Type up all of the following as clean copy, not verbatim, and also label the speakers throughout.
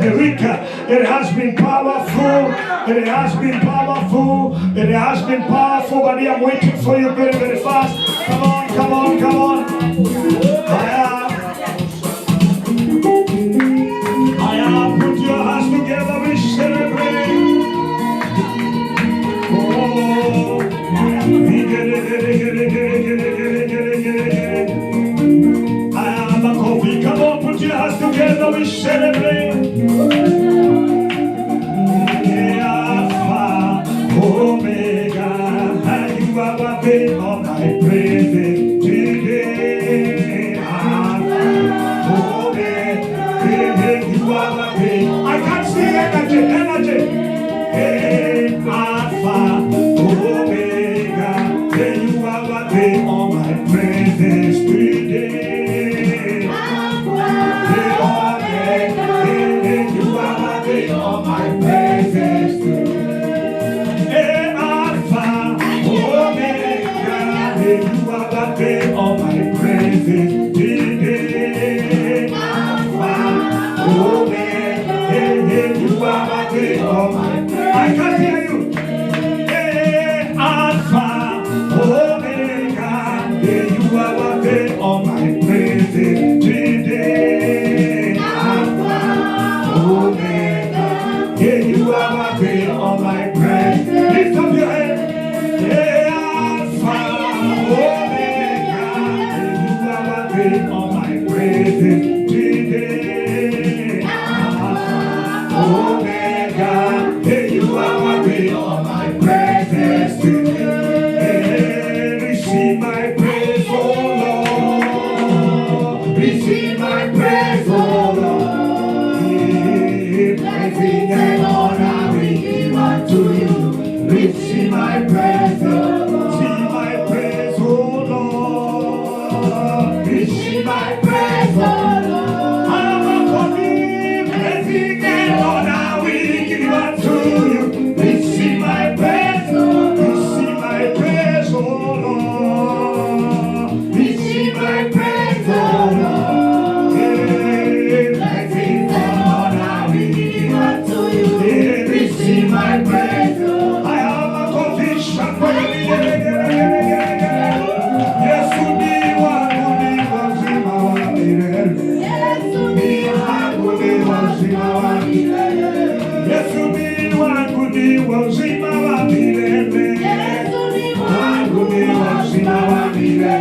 Speaker 1: It has been powerful. It has been powerful. It has been powerful. But I'm waiting for you very, very fast. Come on, come on, come on. Put your hands together. We celebrate. Oh, come on, put your hands together. We celebrate. Alpha, Omega, you are worthy of my praises today. Alpha, Omega, you are worthy. I can't see energy. Alpha, Omega, you are worthy of my praises today. Alpha, Omega, you are worthy of my praises today. Alpha, Omega, you are worthy of my praises today. Alpha, Omega, you are worthy of my praises. I can't hear you. Alpha, Omega, you are worthy of my praises today. Alpha, Omega, you are worthy of my praise. Lift up your head. Alpha, Omega, you are worthy of my praises today. Alpha, Omega, you are worthy of my praises today. Receive my praise, oh Lord. Receive my praise, oh Lord. Praising and honor we give unto you. Receive my praise, oh Lord. Receive my praise, oh Lord. Receive my praise, oh Lord. Praising and honor we give unto you. Receive my praise, oh Lord. Receive my praise, oh Lord. Receive my praise, oh Lord. Praising and honor we give unto you. Receive my praise, oh Lord. I have a conviction for you. Yes, to be one who was in our mirror. Yes, to be one who was in our mirror. Yes, to be one who was in our mirror. Yes, to be one who was in our mirror.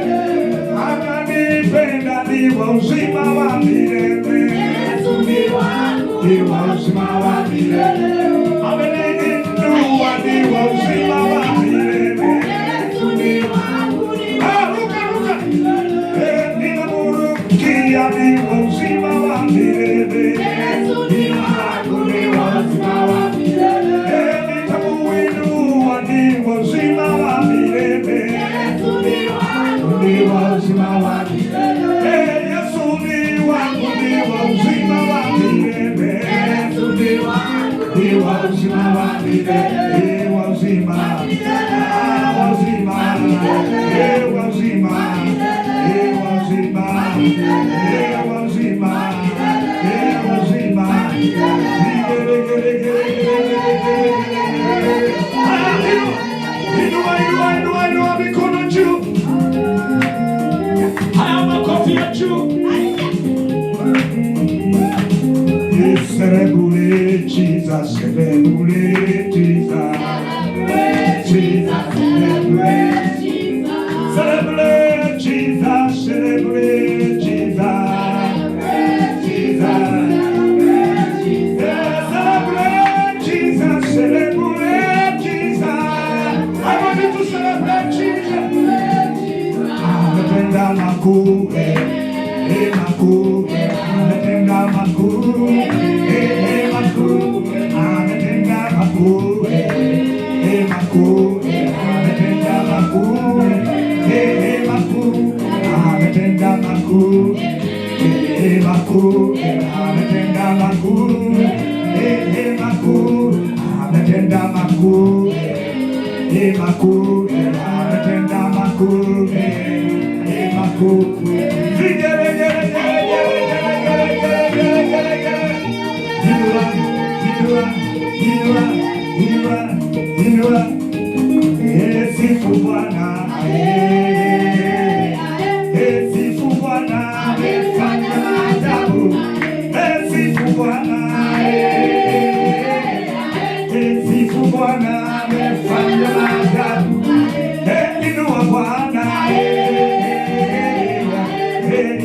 Speaker 1: I'm a defender, he was in our mirror. Yes, to be one who was in our mirror. I'm a defender, he was in our mirror. Yes, to be one who was in our mirror. Yes, to be one who was in our mirror. Was in our mirror. Yes, to be one who was in our mirror. Yes, to be one who was in our mirror. Yes, to be one who was in our mirror. He was in my was in my he was in my he was in my he was in my he was in my I know I'm calling you. I am a coffee at you. Celebrate Jesus, celebrate Jesus. Jesus, celebrate Jesus. Celebrate Jesus, celebrate Jesus. Celebrate Jesus, celebrate Jesus. I want you to celebrate Jesus. Ametenda makuu, makuu, ametenda makuu, makuu, ametenda makuu, makuu, ametenda makuu, makuu, ametenda makuu, makuu, ametenda makuu, makuu, ametenda makuu. Makuu, ametenda makuu, makuu. Sifu Bwana, sifu Bwana, amefanya maajabu. Sifu Bwana, sifu Bwana, amefanya maajabu. Inua Bwana,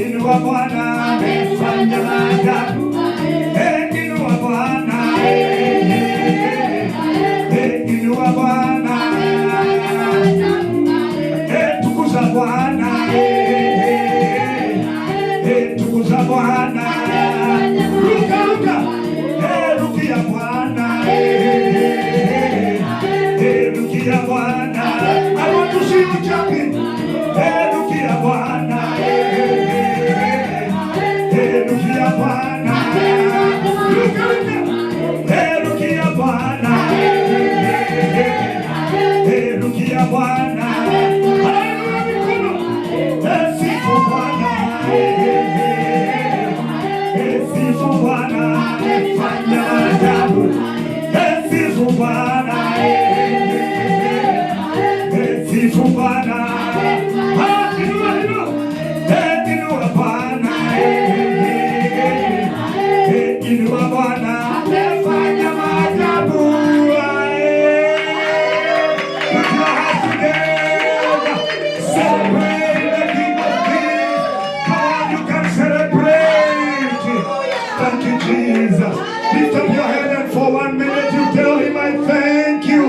Speaker 1: inua Bwana, amefanya maajabu. Inua Bwana, inua Bwana, tukuza Bwana, tukuza Bwana, ruka ruka, rukia Bwana, rukia Bwana. I want to see you jumping. Rukia Bwana, rukia Bwana, ruka ruka, rukia Bwana, rukia Bwana. Sifu Bwana, sifu Bwana, amefanya maajabu. Sifu Bwana, sifu Bwana, inua Bwana, inua Bwana, amefanya maajabu. Put your hands together, celebrate the King of Kings. Come on, you can celebrate. Thank you, Jesus. Lift up your head and for 1 minute you tell him, I thank you.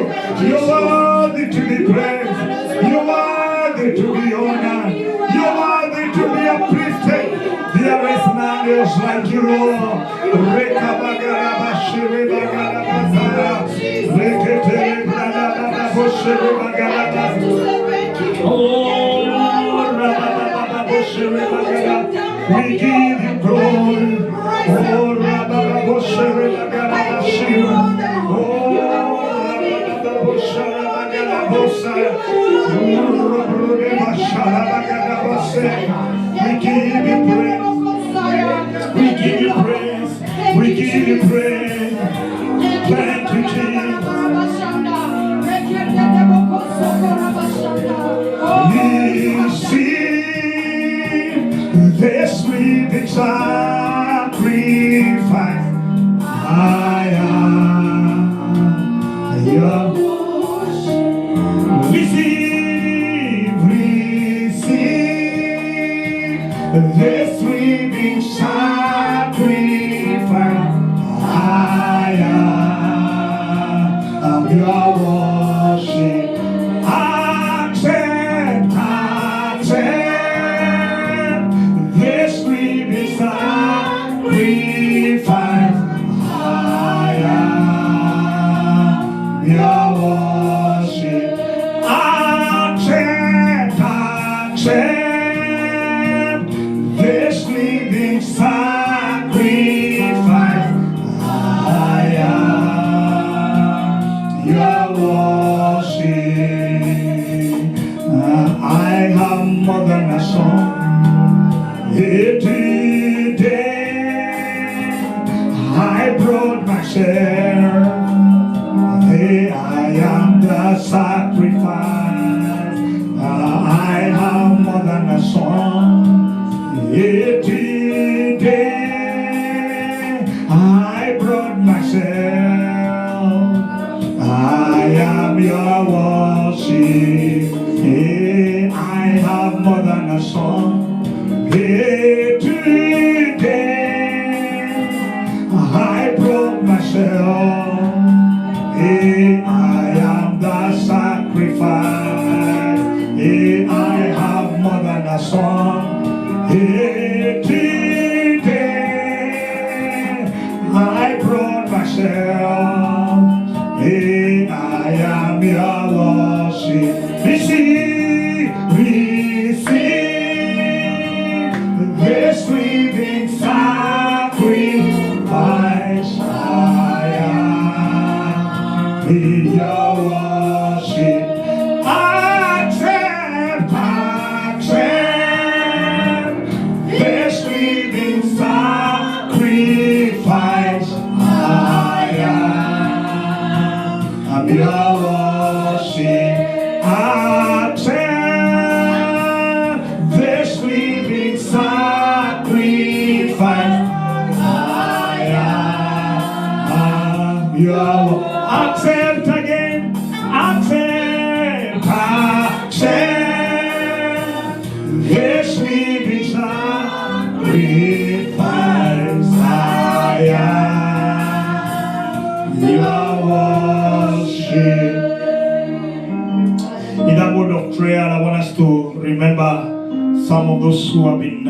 Speaker 1: You're worthy to be praised. You're worthy to be honored. You're worthy to be uplifted. There is none else like you, Lord. We give you glory. We give you praise. We give you praise. We give you praise. Thank you, Jesus. Receive this living sacrifice. I am your receive this living sacrifice. I am your worship. Accept this living sacrifice. Your worship, accept this living sacrifice. I am your worship. I have more than a song. Today I brought myself. I am the sacrifice. I have more than a song. Today I brought myself. I am your worship. I have more than a song. Today I brought myself. I am the sacrifice. I have more than a song. Today I brought myself. I am your worship. Receive this living sacrifice. Your worship, accept this living sacrifice. I You are accept again. Accept. Accept. This living sacrifice I am. Your worship. In that word of prayer, I want us to remember some of those who have been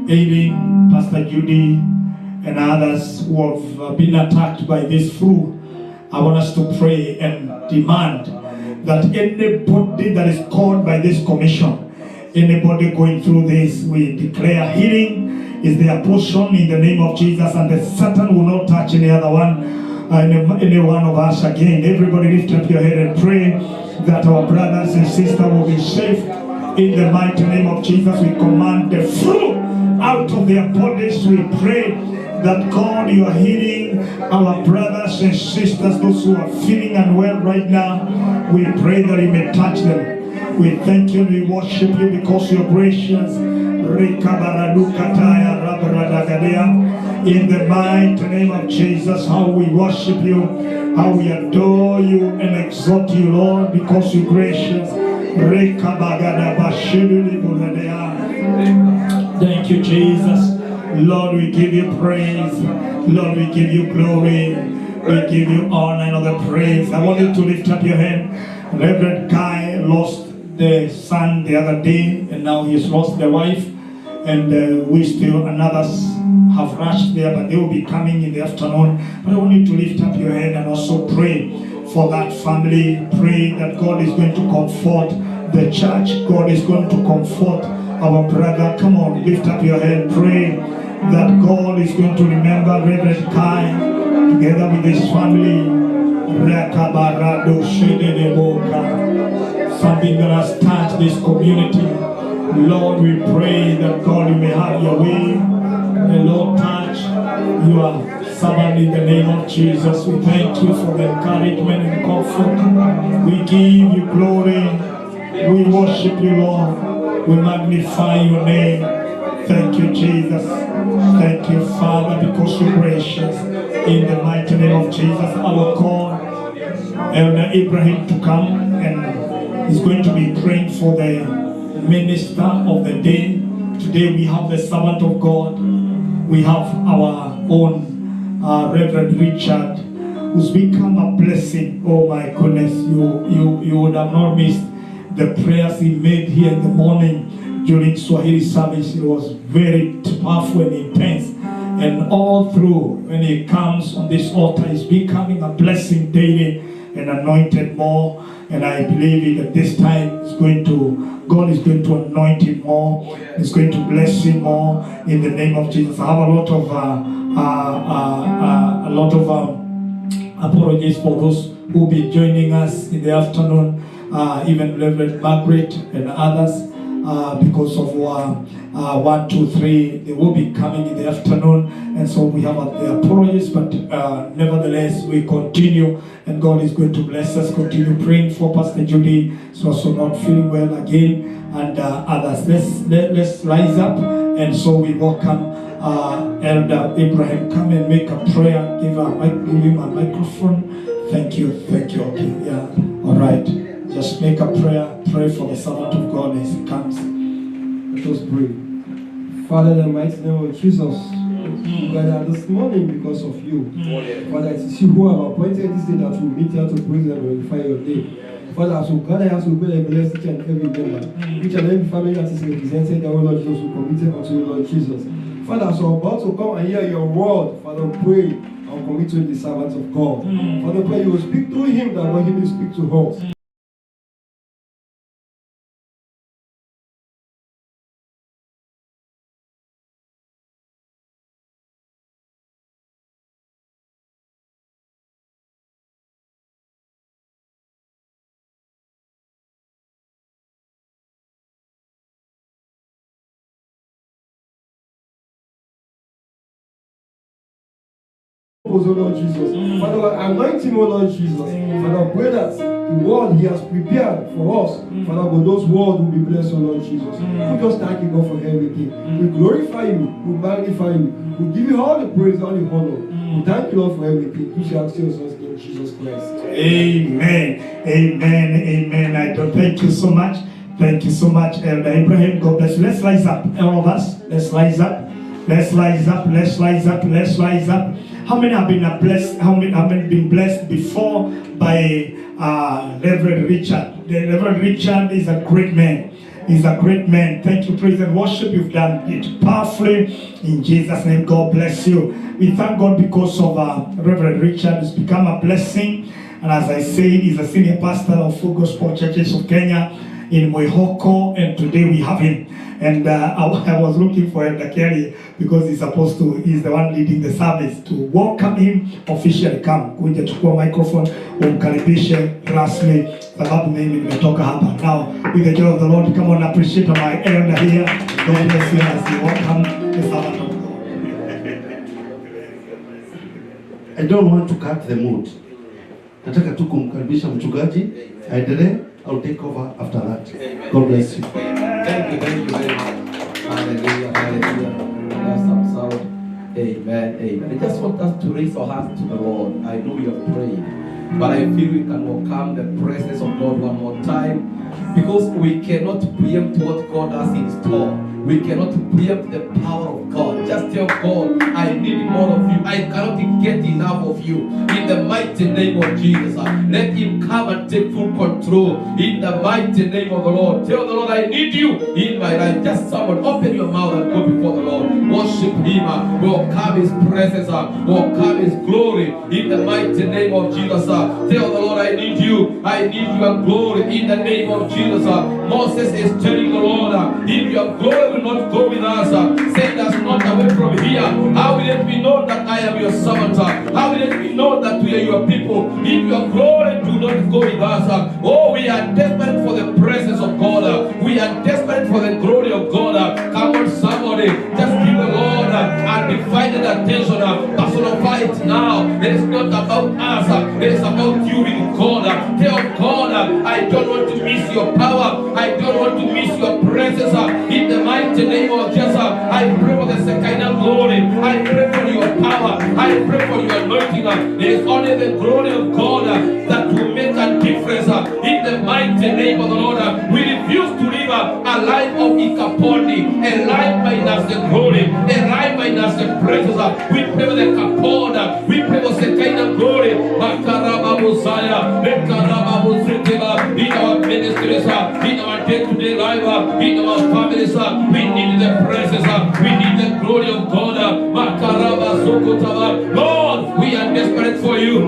Speaker 1: aiding Pastor Judy and others who have been attacked by this flu. I want us to pray and demand that anybody that is called by this commission, anybody going through this, we declare healing is their portion in the name of Jesus, and the Satan will not touch any other one, any one of us again. Everybody lift up your head and pray that our brothers and sisters will be safe in the mighty name of Jesus. We command the flu out of their bodies. We pray that God, you are healing our brothers and sisters, those who are feeling unwell right now. We pray that you may touch them. We thank you and we worship you because you are gracious. In the mighty name of Jesus, how we worship you, how we adore you and exalt you, Lord, because you're gracious. Thank you, Jesus. Lord, we give you praise. Lord, we give you glory. We give you honor and other praise. I want you to lift up your hand. Reverend Kai lost the son the other day, and now he's lost the wife. And we still, and others have rushed there, but they will be coming in the afternoon. But I want you to lift up your hand and also pray for that family. Pray that God is going to comfort the church. God is going to comfort our brother. Come on, lift up your hand. Pray that God is going to remember Reverend Kai together with his family. Something that has touched this community. Lord, we pray that God, you may have your way. The Lord, touch your servant in the name of Jesus. We thank you for the encouragement and comfort. We give you glory. We worship you, Lord. We magnify your name. Thank you, Jesus. Thank you, Father, because you're gracious. In the mighty name of Jesus, I will call Elder Ibrahim to come, and he's going to be praying for the minister of the day. Today we have the servant of God. We have our own Reverend Richard, who's become a blessing. Oh my goodness, you would have not missed the prayers he made here in the morning during Swahili service. It was very powerful and intense. And all through, when he comes on this altar, he's becoming a blessing daily and anointed more. And I believe that this time God is going to anoint him more. He's going to bless him more in the name of Jesus. I have a lot of apologies for those who will be joining us in the afternoon, even Reverend Margaret and others, because of 1, 2, 3, they will be coming in the afternoon, and so we have the apologies, but nevertheless we continue, and God is going to bless us. Continue praying for Pastor Judy, so also not feeling well again, and others. Let's rise up, and so we welcome Elder Ibrahim. Come and make a prayer. Give him a microphone. Thank you. Okay, yeah. All right. Just make a prayer. Pray for the servant of God as he comes.
Speaker 2: Let us pray. Father, in the mighty name of Jesus, we gather this morning because of you. Father, it is you who have appointed this day that we meet here to praise and glorify your name. Father, as we gather here, we pray and bless each and every member, each and every family that is represented, our Lord Jesus, we commit it unto you, Lord Jesus. Father, as we're about to come and hear your word, Father, pray and commit to the servants of God. Father, pray you will speak through him that when he will speak to us. purpose, O Lord Jesus. Father Lord, anoint him, O Lord Jesus. Father, pray that the word he has prepared for us, Father, but those words will be blessed, O Lord Jesus. We just thank you, God, for everything. We glorify you, we magnify you, we give you all the praise, all the honor. We thank you, Lord, for everything. We shall ask your son's name, Jesus Christ.
Speaker 1: Amen. Amen. Amen. I don't thank you so much. Thank you so much, Elder Abraham. God bless you. Let's rise up, all of us. Let's rise up. Let's rise up. Let's rise up. Let's rise up. How many have been blessed? How many have been blessed before by Reverend Richard? The Reverend Richard is a great man. He's a great man. Thank you, praise and worship. You've done it powerfully. In Jesus' name, God bless you. We thank God because of Reverend Richard. It's become a blessing. And as I said, he's a senior pastor of Full Gospel Churches of Kenya in Mwihoko, and today we have him. And I was looking for Elder Kelly because he's the one leading the service, to welcome him officially. Come kuja chukua microphone umkaribishe rasmi, sababu mimi nimetoka hapa. Now with the joy of the Lord, come on, appreciate my elder here. God bless you as you welcome the servant of God.
Speaker 3: I don't want to cut the mood. Nataka tu kumkaribisha mchungaji aendelee. I'll take over after that. God bless you.
Speaker 4: Thank you very much. Hallelujah, hallelujah. That's some sound. Amen, amen. I just want us to raise our hands to the Lord. I know we have prayed, but I feel we can welcome the presence of God one more time, because we cannot preempt what God has in store. We cannot preempt the power of God. Just tell God, I need more of you. I cannot get enough of you. In the mighty name of Jesus, let him come and take full control. In the mighty name of the Lord. Tell the Lord, I need you in my life. Just someone open your mouth and go before the Lord. Worship him. Welcome his presence. Welcome his glory. In the mighty name of Jesus. Tell the Lord, I need you. I need your glory. In the name of Jesus. Moses is telling the Lord, if your glory will not go with us, send us not away from here. How will it be known that I am your servant? How will it be known that we are your people? If your glory do not go with us, oh, we are desperate for the presence of God. We are desperate for the glory of God. Come on, somebody, just give the Lord undivided attention. Personify it now. It is not about us. It is about you with God. Tell God, I don't want to miss your power. I don't want to miss your presence. In the mighty name of Jesus, I pray for the Shekinah glory. I pray for your power. I pray for your anointing. It is only the glory of God that will make a difference. In the mighty name of the Lord, we refuse to live a life of Ikapondi, a life minus the glory, a life minus the presence. We pray for the Kapoda. We pray for Shekinah glory. Makaraba Mosiah, Mekaraba Mositila, in our ministries, in our day-to-day life, in our families, we need the presence, we need the glory of God. Makaraba Sokotava. Lord, we are desperate for you.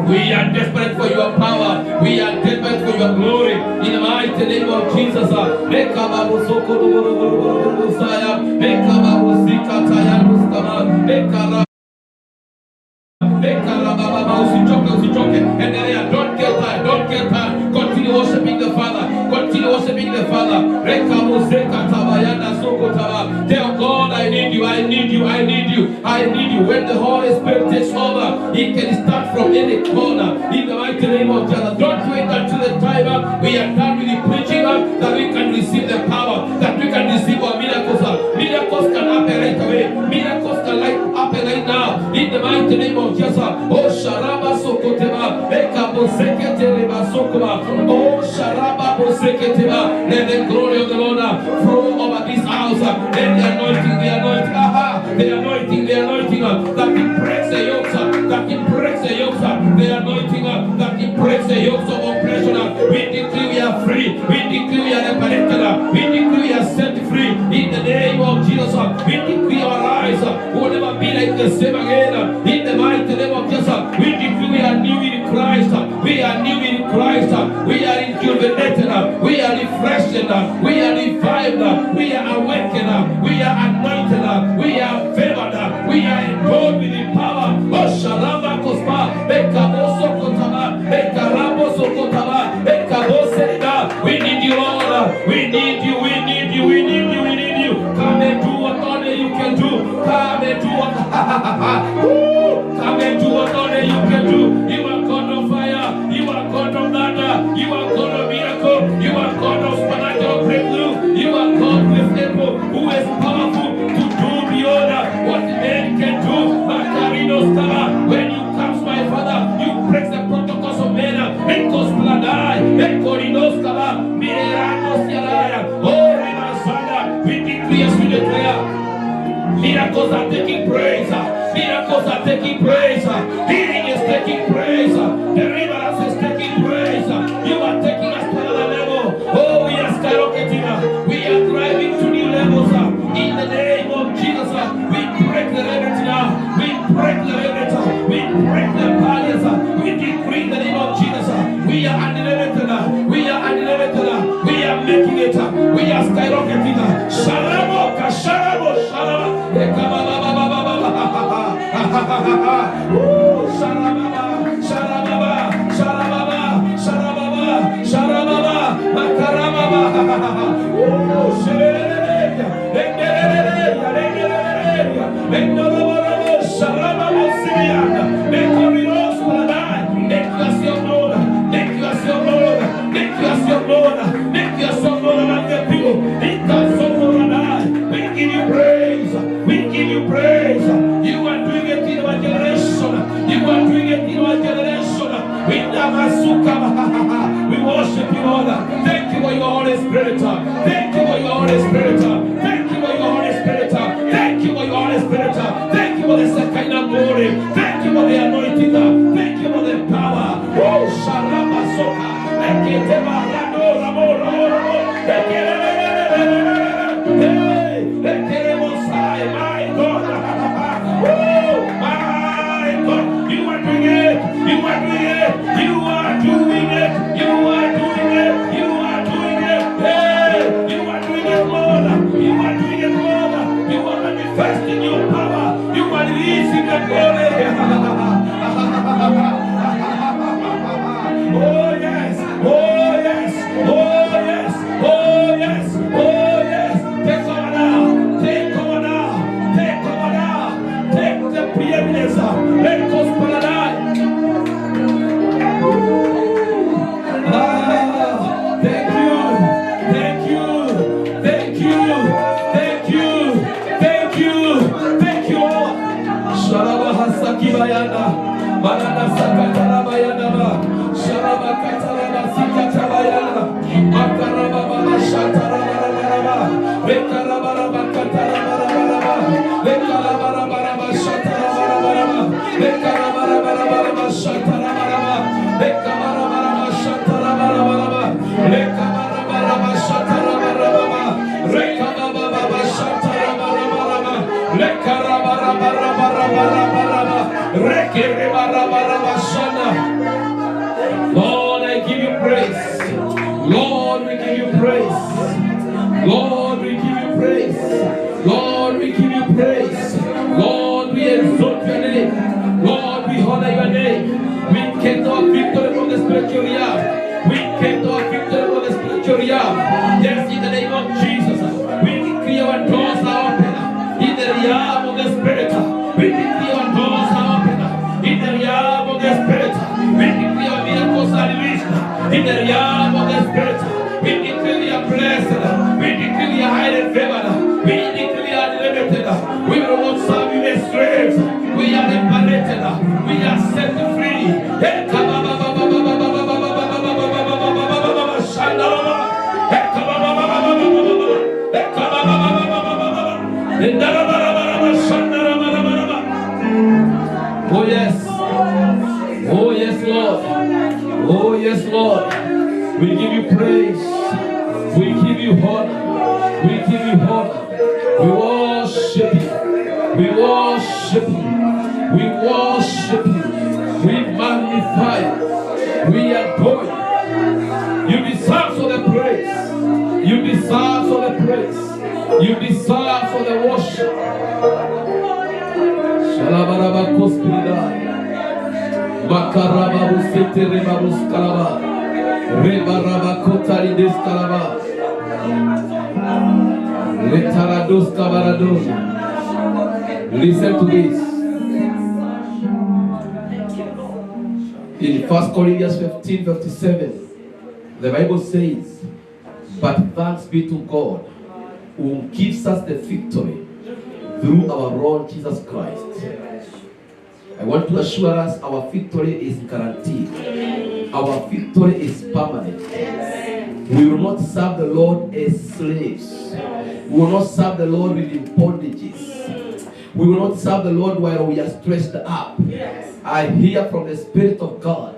Speaker 4: We are desperate for your power. We are desperate for your glory. In the mighty name of Jesus. Mekababu Sokotava, Mekababu Sikataya Mustama, Mekaraba. And don't get tired, don't get tired. Continue worshiping the Father. Continue worshiping the Father. Tell God, I need you, I need you, I need you, I need you. When the Holy Spirit takes over, He can start from any corner. In the mighty name of Jesus. Don't wait until the time we are done with the preaching that we can receive the power, that we can receive our miracles. Miracles can happen right away. Miracles can happen right now. In the mighty name of Jesus. Oh Sharaba Sokoteba, Eka Bosekete Sokoma. Oh Sharaba Boseketeba. Let the glory of the Lord flow over this house. Let the anointing, the anointing, the anointing, the anointing that it breaks the yokes, that it breaks the yokes, the anointing that it breaks the yokes of oppression. We decree we are free. We decree we are liberated. We decree we are set free. In the name of Jesus, we decree our lives will never be like the same again. In the mighty name of Jesus, we decree we are new in Christ. We are new in Christ. We are rejuvenated. We are refreshed. We are revived. We are awakened. We are anointed. We are favored. We are endowed with the power. Oh, Shalama Kospa. Bekaboso Kotama. Bekaraboso Kotama. Bekaboseda. We need you, Lord. We need you. We need you. We need you. We need you. Come and do what only you can do. Come and do what. Come and do We worship you, Lord. Thank you for your Holy Spirit. Thank you for your Holy Spirit. Thank you for your Holy Spirit. Thank you for your Holy Spirit. Thank you for the Shekinah glory. Thank you for the anointing. Thank you for the power. Oh, Sharama Soka. My God. My God. You are doing it. You are doing it. You are doing it. You are doing it. You are doing it. Hey, you are doing it, Lord. You are doing it, Lord. You are manifesting your power. You are releasing the glory. Oh yes. Oh yes. Oh yes. Oh yes. Oh yes. Take over now. Take over now. Take over now. Take the preeminence. Let us paradise. Thank you, thank you, thank you, thank you, thank you, thank you. Sharaba hasaki bayana, banana sakatara bayana ba, sharaba katara sikata bayana, makaraba baba shatara baraba, bekaraba baraba katara baraba, bekaraba baraba shatara baraba, bekaraba baraba shatara baraba, bekaraba baraba shatara baraba. Lord, I give you praise. Lord, we give you praise. Lord, we give you praise. Lord, we give you praise. Lord, we exalt your name. Lord, we honor your name. We get our victory from the spiritual realm. We get our victory from the spiritual realm. Yes, in the name of Jesus, we decree our doors are open. In the realm of the spirit, we decree our doors are open. In the realm of the spirit, we decree our miracles are released. In the realm of the spirit, we decree we are blessed. We decree we are highly favored. We decree we are limited. We will not serve you as slaves. We are liberated. We are set free. Oh yes. Oh yes, Lord. Oh yes, Lord. We give you praise. We give you honor. We give you honor. We worship you. We worship you. We worship you. We magnify you. We adore you. You deserve all the praise. You deserve all the praise. You deserve all the worship. Shalabaraba kospiridai. Makaraba busete reba buskalaba. Reba raba kotari deskalaba. Letarados kabarados. Listen to this. In 1 Corinthians 15:57, the Bible says, "But thanks be to God, who gives us the victory through our Lord Jesus Christ." I want to assure us our victory is guaranteed. Our victory is permanent. We will not serve the Lord as slaves. We will not serve the Lord within bondages. We will not serve the Lord while we are stretched up. I hear from the Spirit of God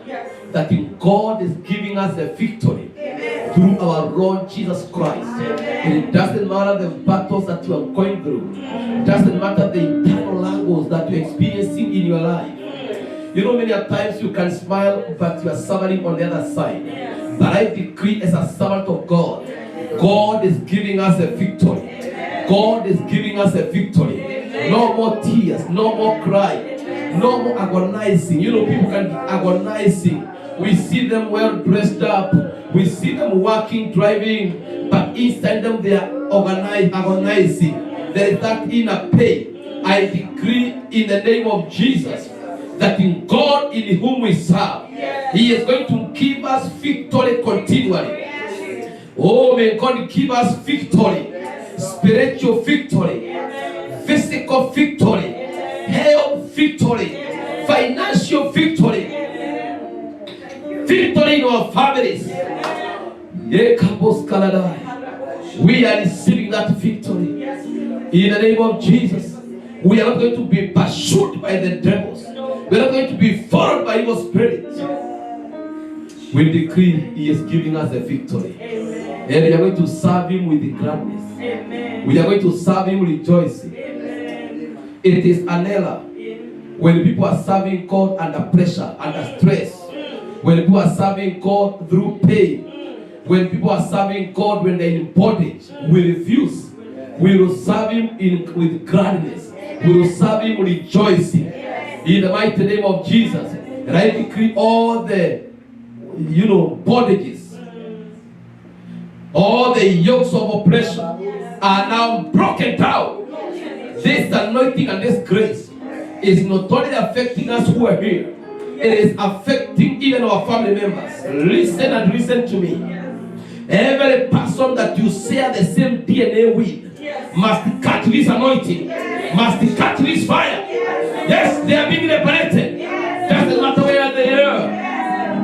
Speaker 4: that in God is giving us the victory through our Lord Jesus Christ. And it doesn't matter the battles that you are going through. It doesn't matter the internal angles that you're experiencing in your life. You know, many times you can smile, but you are suffering on the other side. But I decree as a servant of God, God is giving us a victory. God is giving us a victory. No more tears, no more crying, no more agonizing. You know, people can be agonizing We see them well dressed up. We see them working, driving, but inside them they are organizing. There is that inner pain. I decree in the name of Jesus that in God in whom we serve, He is going to give us victory continually. Oh, may God give us victory, spiritual victory, physical victory, health victory, financial victory, victory in our families. We are receiving that victory in the name of Jesus. We are not going to be pursued by the devils. We are not going to be followed by evil spirits. We decree He is giving us a victory. And we are going to serve Him with gladness. We are going to serve Him rejoicing. It is an error when people are serving God under pressure, under stress. When people are serving God through pain. When people are serving God when they're in bondage. We refuse. We will serve Him with gladness. We will serve Him rejoicing. In the mighty name of Jesus. And I decree all the bondages, all the yokes of oppression are now broken down. This anointing and this grace is not only affecting us who are here, it is affecting even our family members. Listen and listen to me. Every person that you share the same DNA with must catch this anointing, must catch this fire. Yes, they are being liberated. Doesn't matter where they are.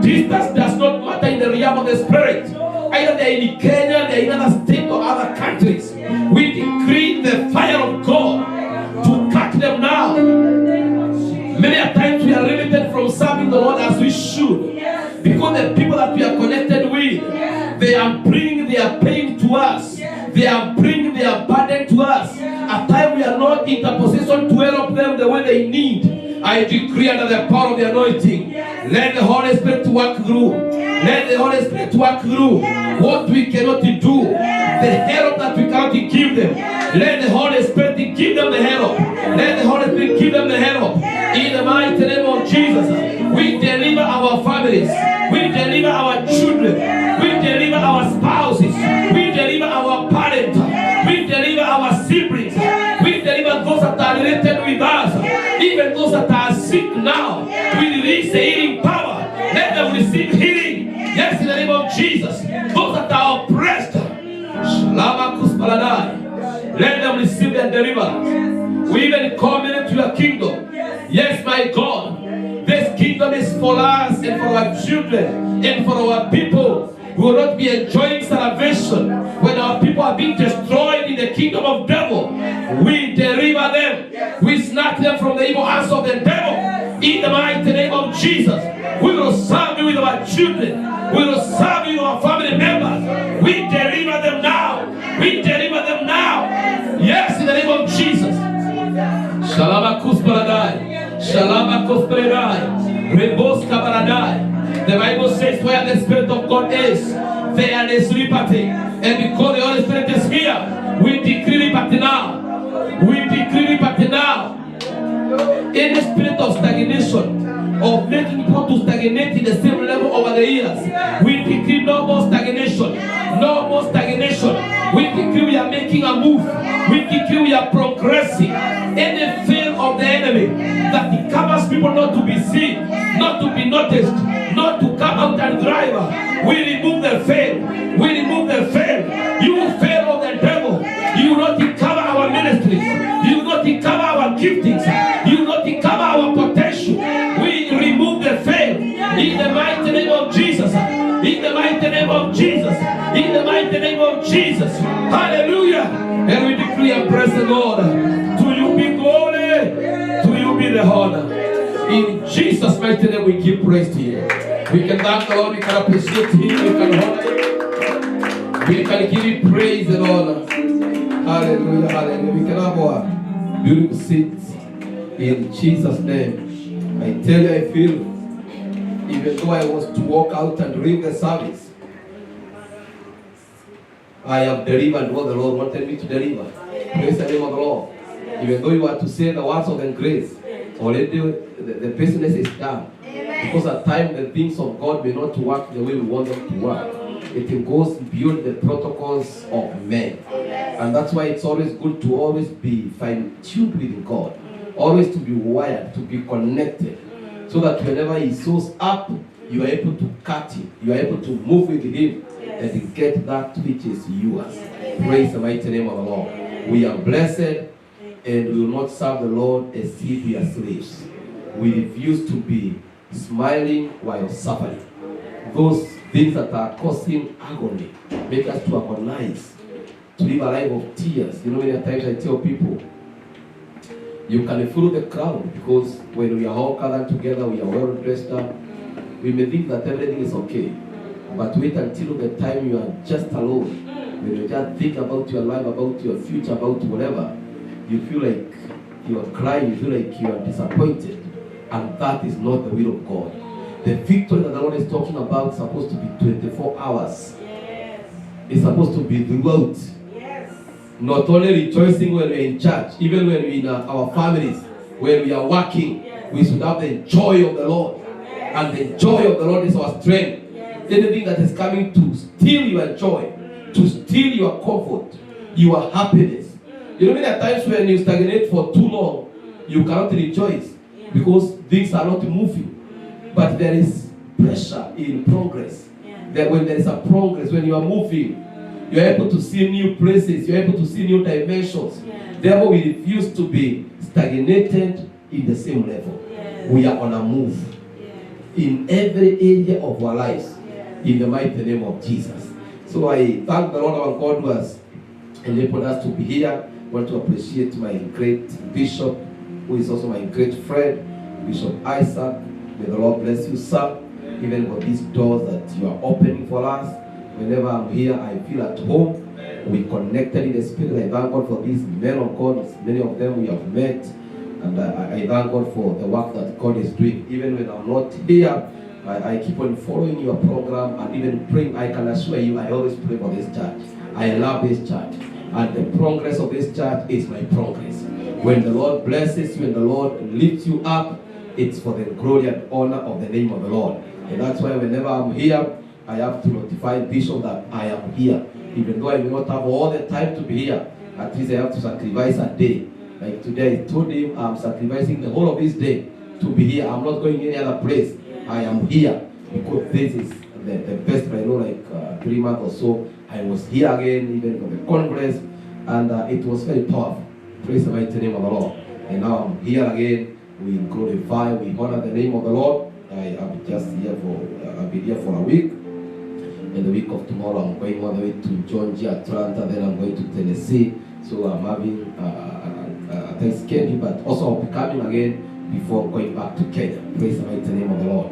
Speaker 4: Distance does not matter in the realm of the spirit. Either they are in Kenya, they are in another state or other countries. We decree the fire of God to catch them now. Many a times we are limited from serving the Lord as we should, because the people that we are connected with, they are bringing their pain to us. They are bringing their burden to us. At times we are not in the position to help them the way they need. I decree under the power of the anointing, let the Holy Spirit work through. Let the Holy Spirit work through what we cannot do. The help that we cannot give them. Let the Holy Spirit give them the help. Let the Holy Spirit give them the help. In the mighty name of Jesus, we deliver our families. We deliver our children. We deliver our spouses. We deliver our parents. We deliver our siblings. We deliver those that are related with us. Even those that are sick now. We release the healing power. Let them receive healing. Yes, in the name of Jesus. Those that are oppressed, let them receive their deliverance. We even come into your kingdom. Yes, my God. This kingdom is for us and for our children and for our people. We will not be enjoying salvation when our people are being destroyed in the kingdom of devil. We deliver them. We snatch them from the evil hands of the devil. In the mighty name of Jesus, we will serve you with our children. We will serve you with our family members. We deliver them now. We deliver them now. Yes, in the name of Jesus. Shalama kusparadai. Shalama kusparadai. Rebos kabaradai. The Bible says where the Spirit of God is, there is liberty. And because the Holy Spirit is here, we decree liberty now. We decree liberty now. Any spirit of stagnation, of making people to stagnate in the same level over the years, we decree no more stagnation. No more stagnation. We decree we are making a move. We decree we are progressing. Any fear of the enemy that covers people not to be seen, not to be noticed, not to come out and drive, we remove the veil. We remove the veil. You veil of the devil. You will not cover our ministries. You will not cover our giftings. You will not cover our potential. We remove the veil in the mighty name of Jesus. In the mighty name of Jesus. In the mighty name of Jesus. Hallelujah. And we decree and praise the Lord. To you be glory. To you be the honor. In Jesus' mighty name we give praise to you. We can thank the Lord. We can appreciate Him. We can honor Him. We can give Him praise and honor. Hallelujah. Hallelujah. We can have our beautiful seats in Jesus' name. I tell you, I feel, even though I was to walk out and leave the service, I have delivered what the Lord wanted me to deliver. Praise the name of the Lord. Even though you are to say the words of the grace, already the business is done. Because at times the things of God may not work the way we want them to work. It goes beyond the protocols of men. And that's why it's always good to always be fine-tuned with God. Always to be wired, to be connected. So that whenever He shows up, you are able to cut Him. You are able to move with Him and get that which is yours. Praise the mighty name of the Lord. We are blessed and we will not serve the Lord as if we are slaves. We refuse to be smiling while suffering. Those things that are causing agony make us to agonize, to live a life of tears. You know, many times I tell people, you can follow the crowd, because when we are all gathered together, we are well dressed up. We may think that everything is okay, but wait until the time you are just alone. When you just think about your life, about your future, about whatever, you feel like you are crying, you feel like you are disappointed, and that is not the will of God. The victory that the Lord is talking about is supposed to be 24 hours. It's supposed to be throughout. Not only rejoicing when we're in church, even when we're in our families, when we are working, we should have the joy of the Lord. And the joy of the Lord is our strength. Anything that is coming to steal your joy, to steal your comfort, your happiness. You know, many times when you stagnate for too long, you cannot rejoice because things are not moving. But there is pressure in progress. That when there is a progress, when you are moving, you are able to see new places, you are able to see new dimensions. Therefore, we refuse to be stagnated in the same level. We are on a move in every area of our lives, in the mighty name of Jesus. So I thank the Lord our God who has enabled us to be here. I want to appreciate my great bishop, who is also my great friend, Bishop Isaac. May the Lord bless you, sir, even for these doors that you are opening for us. Whenever I'm here, I feel at home. We connected in the spirit. I thank God for these men of God. Many of them we have met. And I thank God for the work that God is doing. Even when I'm not here, I keep on following your program and even praying. I can assure you, I always pray for this church. I love this church. And the progress of this church is my progress. When the Lord blesses you and the Lord lifts you up, it's for the glory and honor of the name of the Lord. And that's why whenever I'm here, I have to notify Bishop that I am here. Even though I may not have all the time to be here, at least I have to sacrifice a day. Like today, I told him I'm sacrificing the whole of this day to be here. I'm not going any other place. I am here because this is the best. I know, like 3 months or so, I was here again, even for the conference, and it was very powerful. Praise the mighty name of the Lord. And now I'm here again. We glorify, we honor the name of the Lord. I am just here I've been here for a week. In the week of tomorrow, I'm going all the way to Georgia, Atlanta, then I'm going to Tennessee. So I'm having Thanksgiving, but also I'll be coming again before going back to Kenya. Praise the mighty name of the Lord.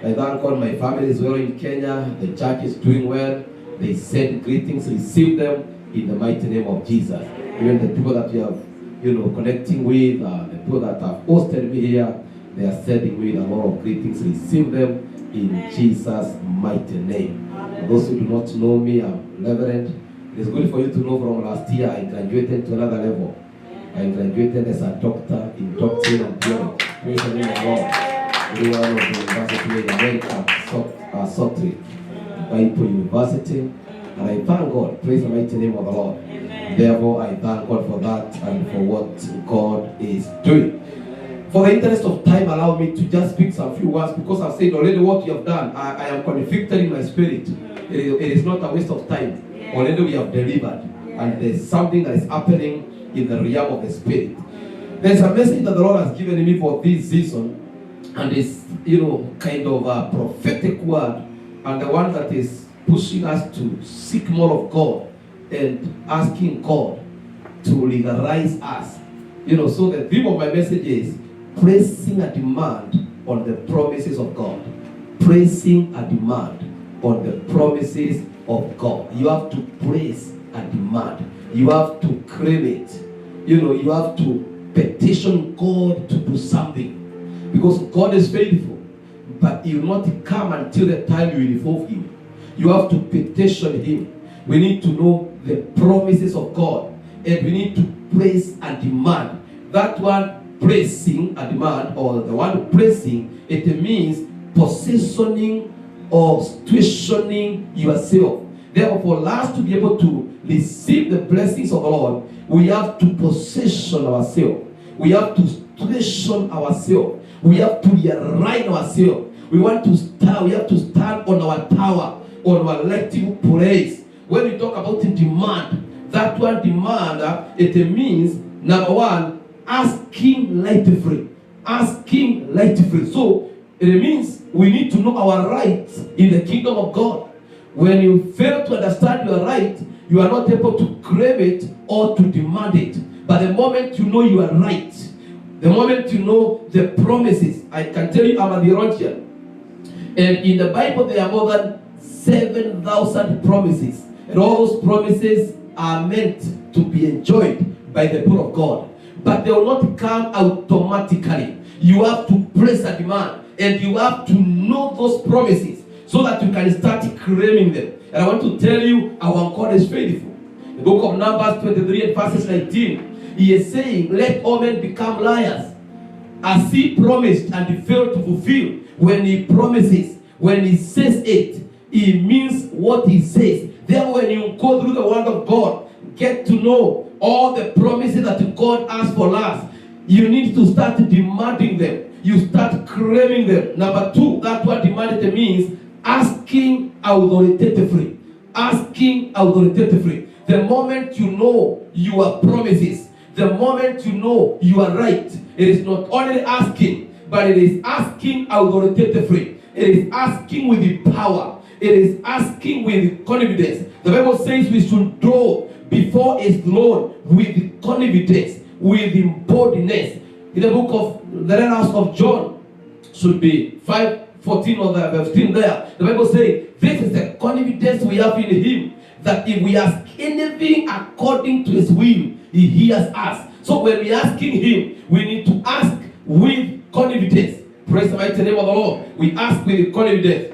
Speaker 4: I thank God my family is well in Kenya. The church is doing well. They send greetings, receive them in the mighty name of Jesus. Even the people that we have, connecting with, the people that have hosted me here, they are sending me a lot of greetings, receive them in Jesus' mighty name. For those who do not know me, I'm Reverend. It is good for you to know from last year I graduated to another level. I graduated as a doctor in doctrine and theology. Praise the name of God. We one of the university in America, Sutri, Bible University. And I thank God. Praise the mighty name of the Lord. Therefore, I thank God for that and for what God is doing. For the interest of time, allow me to just speak some few words because I've said already what you have done. I am convicted in my spirit. It is not a waste of time. Already we have delivered. And there's something that is happening in the realm of the spirit. There's a message that the Lord has given me for this season. And it's, kind of a prophetic word. And the one that is pushing us to seek more of God and asking God to legalize us. So the theme of my message is placing a demand on the promises of God. Placing a demand on the promises of God. You have to place a demand. You have to claim it. You have to petition God to do something. Because God is faithful. But He will not come until the time you involve Him. You have to petition Him. We need to know the promises of God. And we need to place a demand. That one placing a demand, or the one placing, it means positioning or situationing yourself. Therefore, for us to be able to receive the blessings of the Lord, we have to position ourselves. We have to station ourselves. We have to realign ourselves. We have to stand on our power, on our elective place. When we talk about demand, that one demand, it means, number one, asking lightly. Asking lightly. So, it means we need to know our rights in the kingdom of God. When you fail to understand your right, you are not able to crave it or to demand it. But the moment you know you are right, the moment you know the promises, I can tell you I'm a theologian. And in the Bible there are more than 7,000 promises. And all those promises are meant to be enjoyed by the people of God. But they will not come automatically. You have to place a demand. And you have to know those promises so that you can start claiming them. And I want to tell you, our God is faithful. The book of Numbers 23 and verses 19, he is saying, let all men become liars, as he promised and he failed to fulfill. When he promises, when he says it, he means what he says. Then when you go through the word of God, get to know all the promises that God has for us, you need to start demanding them. You start claiming them. Number two, that what demanded means asking authoritatively. Asking authoritatively. The moment you know your promises, the moment you know you are right, it is not only asking, but it is asking authoritatively. It is asking with the power. It is asking with confidence. The Bible says we should go before his throne with confidence, with boldness. In the book of the letters of John, should be 5:14 or 15 there. The Bible says, this is the confidence we have in him, that if we ask anything according to his will, he hears us. So when we are asking him, we need to ask with confidence. Praise the mighty name of the Lord. We ask with confidence.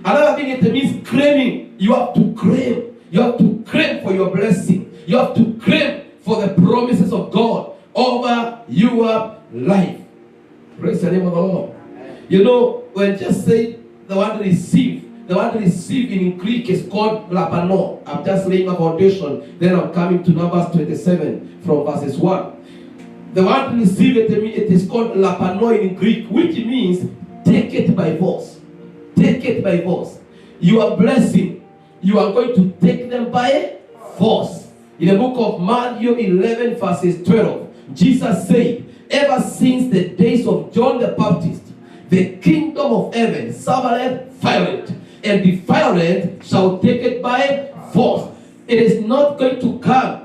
Speaker 4: Another thing, it means claiming. You have to claim. You have to claim for your blessing. You have to claim for the promises of God over your life. Praise the name of the Lord. You know, when just say the word receive in Greek is called lapano. I'm just laying a foundation. Then I'm coming to Numbers 27 from verses 1. The word receive, it is called lapano in Greek, which means take it by force. Take it by force. You are blessing. You are going to take them by force. In the book of Matthew 11 verses 12, Jesus said, ever since the days of John the Baptist, the kingdom of heaven suffereth violent, and the violent shall take it by force. It is not going to come,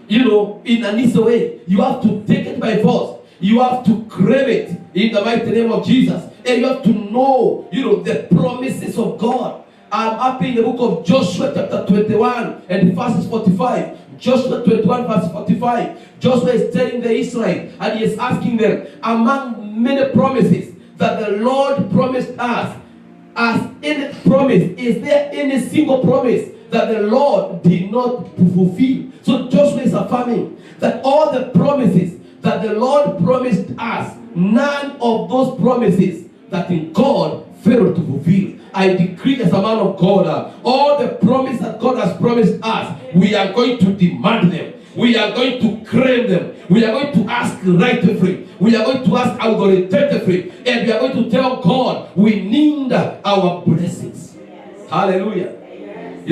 Speaker 4: in an easy way. You have to take it by force. You have to crave it in the mighty name of Jesus. And you have to know, the promises of God. I'm up in the book of Joshua chapter 21 and verses 45. Joshua 21 verse 45. Joshua is telling the Israelites, and he is asking them, among many promises that the Lord promised us, as any promise, is there any single promise that the Lord did not fulfill? So Joshua is affirming that all the promises that the Lord promised us, none of those promises that in God failed to fulfill. I decree as a man of God, all the promise that God has promised us, we are going to demand them. We are going to claim them. We are going to ask rightfully. We are going to ask authoritatively. And we are going to tell God we need our blessings. Yes. Hallelujah. Yes.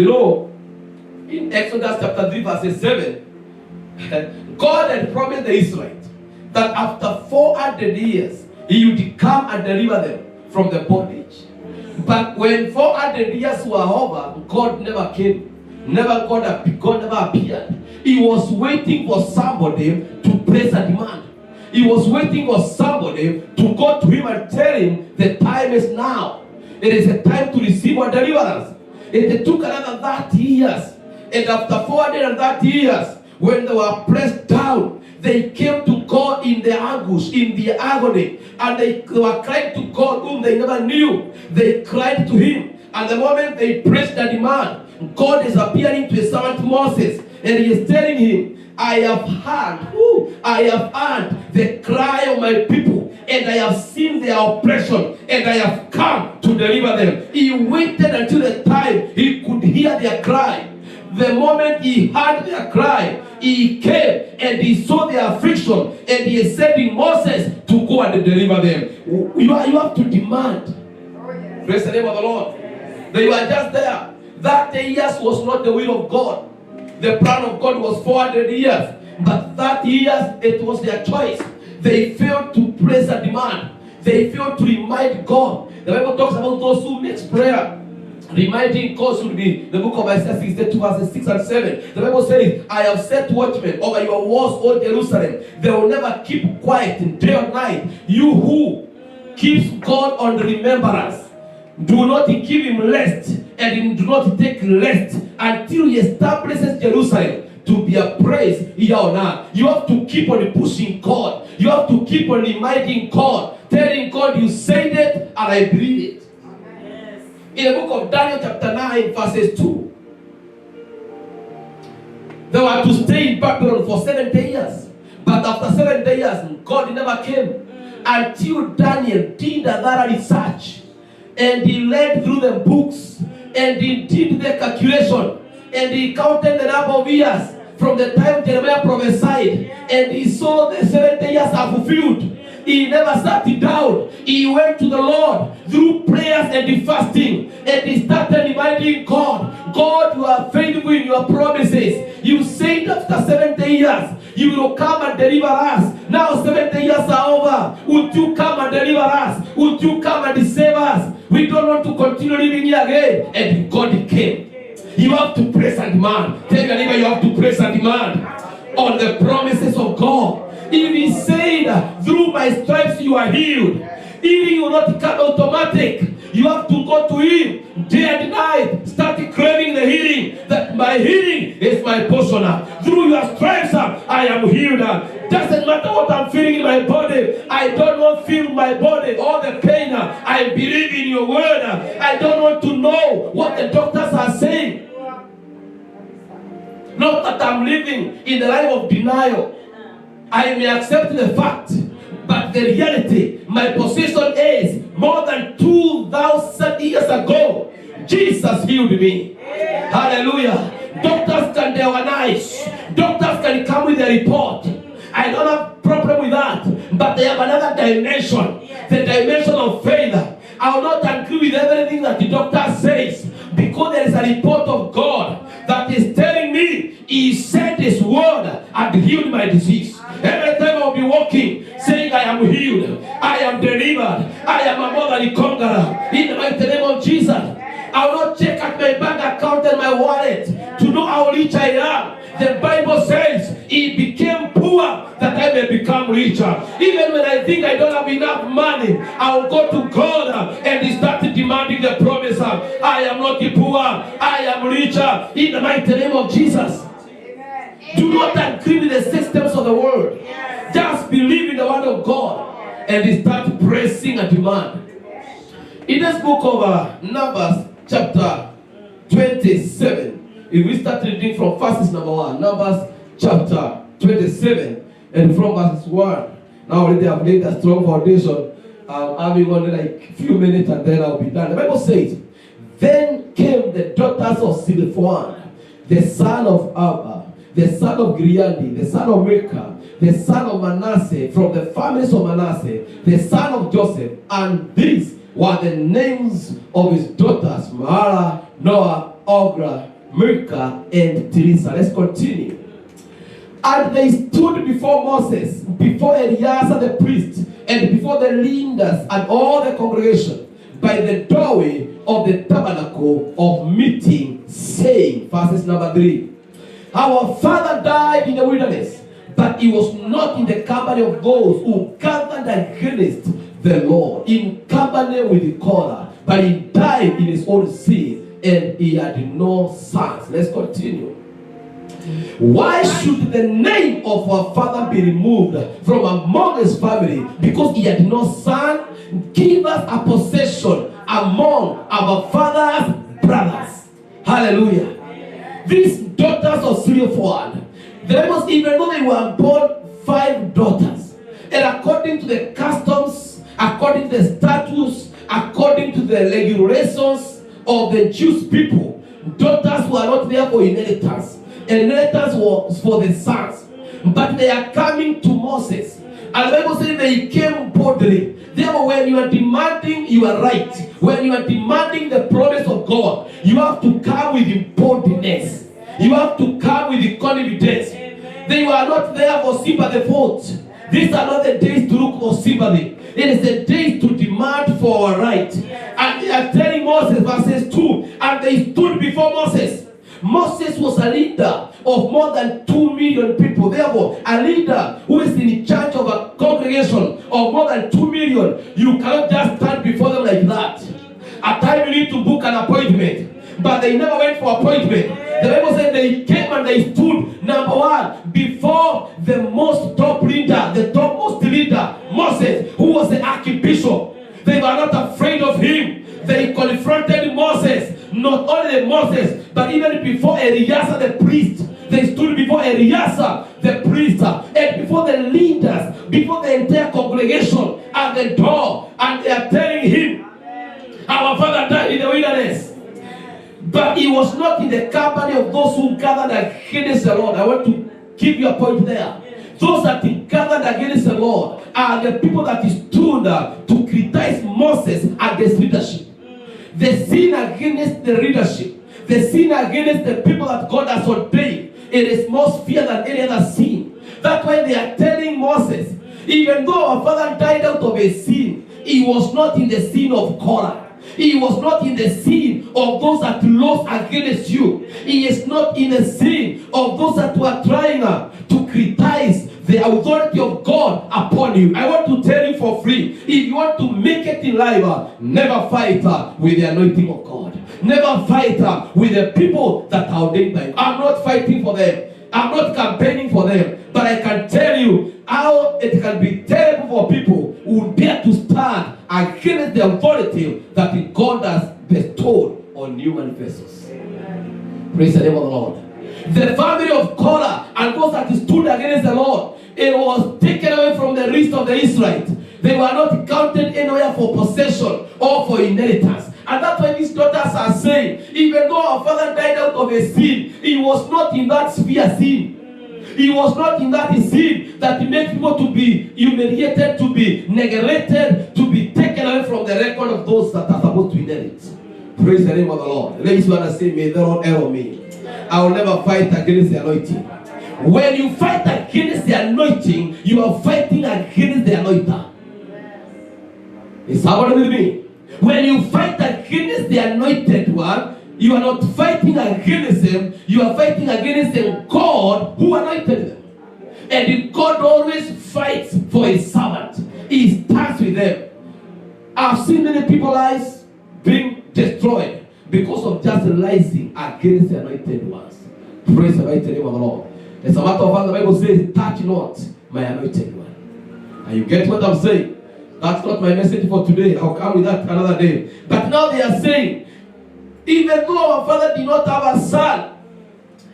Speaker 4: In Exodus chapter 3 verse 7, God had promised the Israelites that after 400 years, he would come and deliver them from the bondage. But when 400 years were over, God never came. God never appeared. He was waiting for somebody to place a demand. He was waiting for somebody to go to him and tell him the time is now. It is a time to receive our deliverance. It took another 30 years. And after 430 years, when they were pressed down, they came to God in the anguish, in the agony. And they were crying to God whom they never knew. They cried to him. And the moment they pressed the demand, God is appearing to his servant Moses. And he is telling him, I have heard the cry of my people, and I have seen their oppression, and I have come to deliver them. He waited until the time he could hear their cry. The moment he heard their cry, he came and he saw their affliction, and he is sending Moses to go and deliver them. You have to demand. Praise the name of the Lord. That you are just there. That 10 years was not the will of God. The plan of God was 400 years. But 30 years, it was their choice. They failed to place a demand. They failed to remind God. The Bible talks about those who make prayer. Reminding God should be the book of Isaiah 62 verses 6 and 7. The Bible says, I have set watchmen over your walls, O Jerusalem. They will never keep quiet in day or night. You who keeps God on remembrance, do not give him rest, and do not take rest until he establishes Jerusalem to be a praise here on earth. You have to keep on pushing God. You have to keep on reminding God, telling God you said it and I believe it. Yes. In the book of Daniel chapter 9 verses 2, they were to stay in Babylon for 70 years. But after 70 years, God never came until Daniel did a thorough research. And he read through the books, and he did the calculation, and he counted the number of years from the time Jeremiah prophesied, and he saw the 70 years are fulfilled. He never sat down. He went to the Lord through prayers and fasting, and he started reminding God, God, you are faithful in your promises. You said after 70 years, you will come and deliver us. Now 70 years are over. Would you come and deliver us? Would you come and save us? We don't want to continue living here again. And God came. You have to praise and demand. Tell your neighbor, you have to praise and demand on the promises of God. If he said, through my stripes you are healed, healing will not come automatic. You have to go to him day and night. Start craving the healing. That my healing is my portion. Through your stripes, I am healed. Doesn't matter what I'm feeling in my body. I don't want to feel my body, all the pain. I believe in your word. I don't want to know what the doctors are saying. Not that I'm living in the life of denial. I may accept the fact, but the reality, my position is more than 2,000 years ago, Jesus healed me. Hallelujah. Doctors can diagnose. Doctors can come with a report. I don't have problem with that, but they have another dimension, the dimension of faith. I will not agree with everything that the doctor says, because there is a report of God that is telling me he sent his word and healed my disease. Every time I'll be walking saying I am healed, I am delivered, I am a more than a conqueror in the mighty name of Jesus. I will not check at my bank account and my wallet to know how rich I am. The Bible says he became poor that I may become richer. Even when I think I don't have enough money, I will go to God and he started demanding the promise. I am not poor, I am richer in the mighty name of Jesus. Do not agree with the systems of the world. Just believe in the word of God and he start pressing a demand. In this book of Numbers chapter 27, if we start reading from verses number 1, Numbers chapter 27, and from verses 1. Now already I've laid a strong foundation. I'm having only like a few minutes and then I'll be done. The Bible says, then came the daughters of Zilphan, the son of Abba, the son of Gilead, the son of Micah, the son of Manasseh, from the families of Manasseh, the son of Joseph, and these were the names of his daughters, Mahlah, Noah, Ogra, Milcah, and Teresa. Let's continue. And they stood before Moses, before Eleazar the priest, and before the leaders and all the congregation, by the doorway of the tabernacle of meeting, saying, verses number 3, our father died in the wilderness, but he was not in the company of those who gathered against the Lord, in company with the caller, but he died in his own sin, and he had no sons. Let's continue. Why should the name of our father be removed from among his family? Because he had no son. Give us a possession among our father's brothers. Hallelujah. These daughters of Zilphan, there was, even though they were born 5 daughters, and according to the customs, according to the statutes, according to the regulations of the Jewish people, daughters were not there for inheritance. Inheritance was for the sons. But they are coming to Moses. And the Bible says they came boldly. Therefore, when you are demanding your right, when you are demanding the promise of God, you have to come with boldness. You have to come with confidence. They were not there for sympathy vote. These are not the days to look for sympathy. It is the days to demand for a right. And they are telling Moses, verses 2, and they stood before Moses. Moses was a leader of more than 2 million people. Therefore, a leader who is in charge of a congregation of more than 2 million, you cannot just stand before them like that. At times you need to book an appointment. But they never went for appointment. The Bible said they came and they stood, number one, before the most top leader, the topmost leader, Moses, who was the archbishop. They were not afraid of him. They confronted Moses. Not only Moses, but even before Eleazar the priest. They stood before Eleazar the priest and before the leaders, before the entire congregation at the door. And they are telling him, our father died in the wilderness. But he was not in the company of those who gathered against the Lord. I want to give you a point there. Those that gathered against the Lord are the people that stood to criticize Moses and his leadership. The sin against the leadership, the sin against the people that God has ordained, it is more fear than any other sin. That's why they are telling Moses, even though our father died out of a sin, he was not in the sin of Korah. He was not in the sin of those that lost against you. He is not in the sin of those that were trying to criticize the authority of God upon you. I want to tell you for free, if you want to make it in life, never fight with the anointing of God. Never fight with the people that are ordained by you. I'm not fighting for them. I'm not campaigning for them. But I can tell you how it can be terrible for people who dare to stand against the authority that God has bestowed on human vessels. Praise the name of the Lord. The family of Korah and those that stood against the Lord, it was taken away from the rest of the Israelites. They were not counted anywhere for possession or for inheritance. And that's why these daughters are saying, even though our father died out of a sin, he was not in that sphere sin. He was not in that sin that makes people to be humiliated, to be neglected, to be taken away from the record of those that are supposed to inherit. Praise the name of the Lord. Ladies, want to say, may the Lord err me. I will never fight against the anointing. When you fight against the anointing, you are fighting against the anointer. Is somebody with me? When you fight against the anointed one, you are not fighting against them, you are fighting against the God who anointed them. And God always fights for his servant. He stands with them. I've seen many people's lives being destroyed because of just rising against the anointed ones. Praise the mighty name of the Lord. As a matter of fact, the Bible says, touch not my anointed one. And you get what I'm saying? That's not my message for today. I'll come with that another day. But now they are saying, even though our father did not have a son,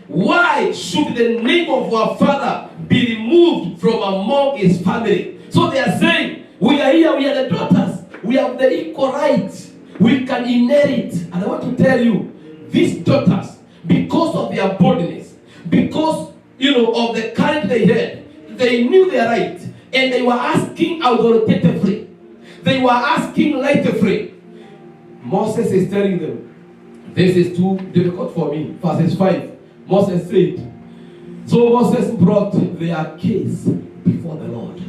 Speaker 4: why should the name of our father be removed from among his family? So they are saying, we are here, we are the daughters. We have the equal rights. We can inherit. And I want to tell you, these daughters, because of their boldness, because, of the courage they had, they knew their right. And they were asking authoritatively. They were asking rightfully. Moses is telling them, this is too difficult for me. Verses 5. Moses said, so Moses brought their case before the Lord.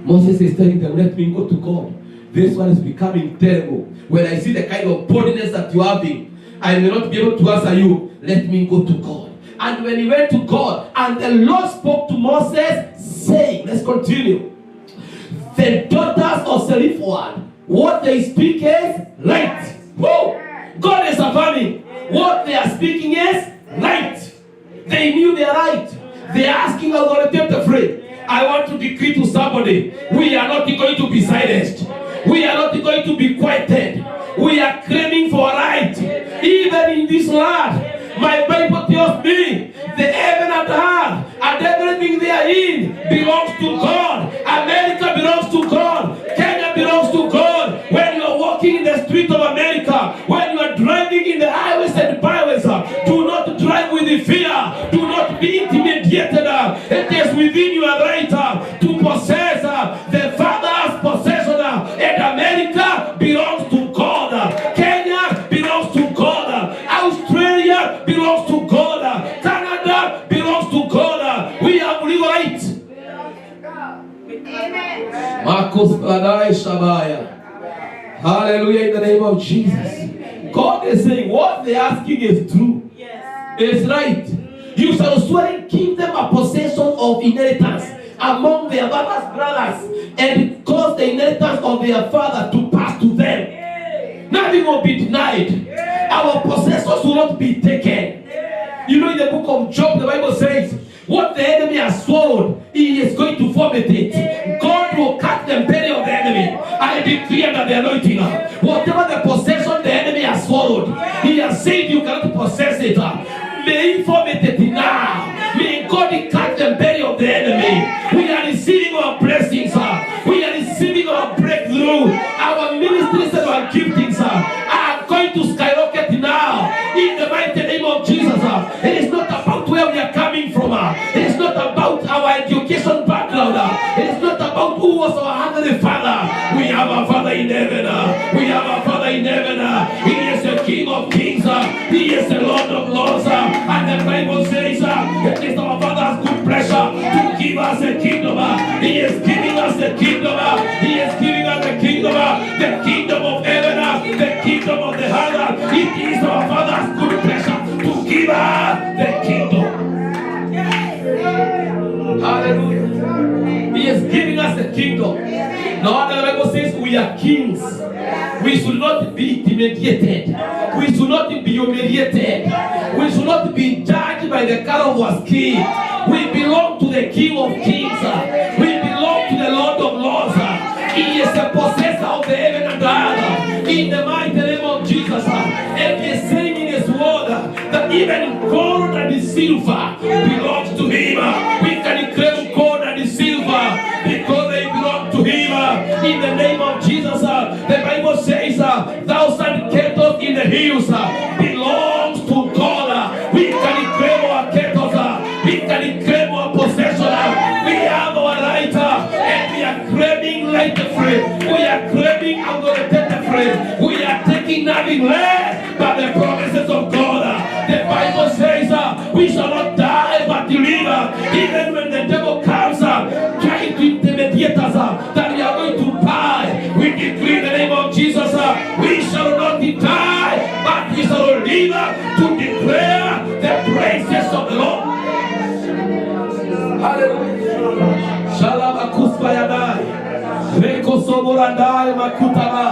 Speaker 4: Moses is telling them, let me go to God. This one is becoming terrible. When I see the kind of boldness that you are having, I may not be able to answer you. Let me go to God. And when he went to God, and the Lord spoke to Moses, saying, let's continue. The daughters of Zelophehad, what they speak is right. Whoa! God is affirming. What they are speaking is right. They knew they are right. They are asking authoritatively. I want to decree to somebody, we are not going to be silenced. We are not going to be quieted. We are claiming for right. Even in this land, my Bible tells me, the heaven and earth and everything they are in belongs to God. America belongs to God. Kenya belongs to God. When you are walking in the America, when you are driving in the highways and byways, do not drive with the fear. Do not be intimidated. It is within your right to possess the Father's possession. And America belongs to God. Kenya belongs to God. Australia belongs to God. Canada belongs to God. We have legal right. Marcos Badai Shabaya. Hallelujah, in the name of Jesus. God is saying what they're asking is true. It's right. You shall swear and give them a possession of inheritance among their father's brothers, and cause the inheritance of their father to pass to them. Nothing will be denied. Our possessions will not be taken. You know, in the book of Job, the Bible says, what the enemy has swallowed, he is going to vomit it. God will cut the belly of the enemy. I decree under the anointing, whatever the possession the enemy has swallowed, he has said you cannot possess it. May he vomit it now. May God cut the belly of the enemy. We are receiving our blessings. We are receiving our breakthrough. Our ministries and our giftings are going to skyrocket now. In the mighty name of Jesus. It is not about where we are coming from. It is not about our education background. It is not about who was our heavenly Father. We have a Father in heaven. We have a Father in heaven. He is the King of kings. He is the Lord of lords. And the Bible says it is our Father's good pleasure to give us a kingdom. He is giving us the kingdom. He is giving us the kingdom of heaven, the kingdom of the heart. It is our Father's good pleasure to give us the kingdom. Hallelujah. He is giving us the kingdom. Now the Bible says we are kings. We should not be intimidated. We should not be humiliated. We should not be judged by the color of our skin. We belong to the King of Kings. We belong to the Lord of Lords. He is the possessor of the heaven and the earth. In the mighty name of Jesus. And he is saying in his word that even gold and silver belongs to him. We can claim gold and silver because they belong to him. In the name of Jesus, the Bible says, 1,000 cattle in the hills belongs to God. We can claim our cattle. We can claim our possession. We have our right, and we are claiming like the free. We are claiming authoritative free. We are taking nothing less but the promises of God. The Bible says we shall not die but live. Even when the devil comes trying to intimidate us that we are going to die, we decree in the name of Jesus we shall not die but we shall live to declare the praises of the Lord. Hallelujah. Shalabakuspayadai. Rekosoborandai makutaba.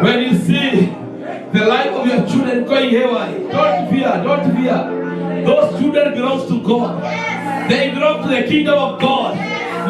Speaker 4: When you see the life of your children going haywire, don't fear, don't fear. Those children belong to God. They belong to the kingdom of God.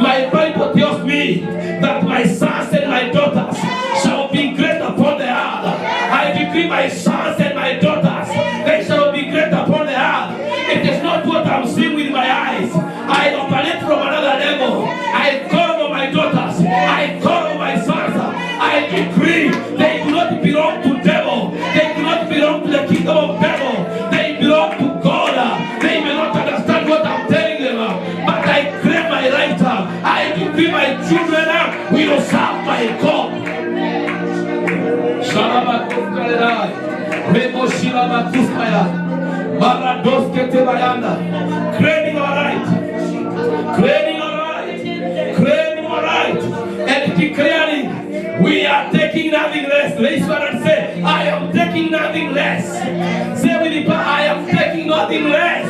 Speaker 4: My Bible tells me that my sons and my daughters shall be great upon the earth. I decree my sons and my daughters, they shall be great upon the earth. It is not what I'm seeing with my eyes. I operate from another level. I call on my daughters. I call on my sons. I decree they do not belong to devil. They do not belong to the kingdom of devil. They belong to God. They may not understand what I'm telling them, but I claim my right. I decree my children will serve my God. Shalabakuskaledai. Reboshilamakuskaya. Maradoskete-bayanda. Claiming our right. Claiming our right. Claiming our right. And declaring we are taking nothing less. Raise your hand and say, I am taking nothing less. Say with me, I am taking nothing less.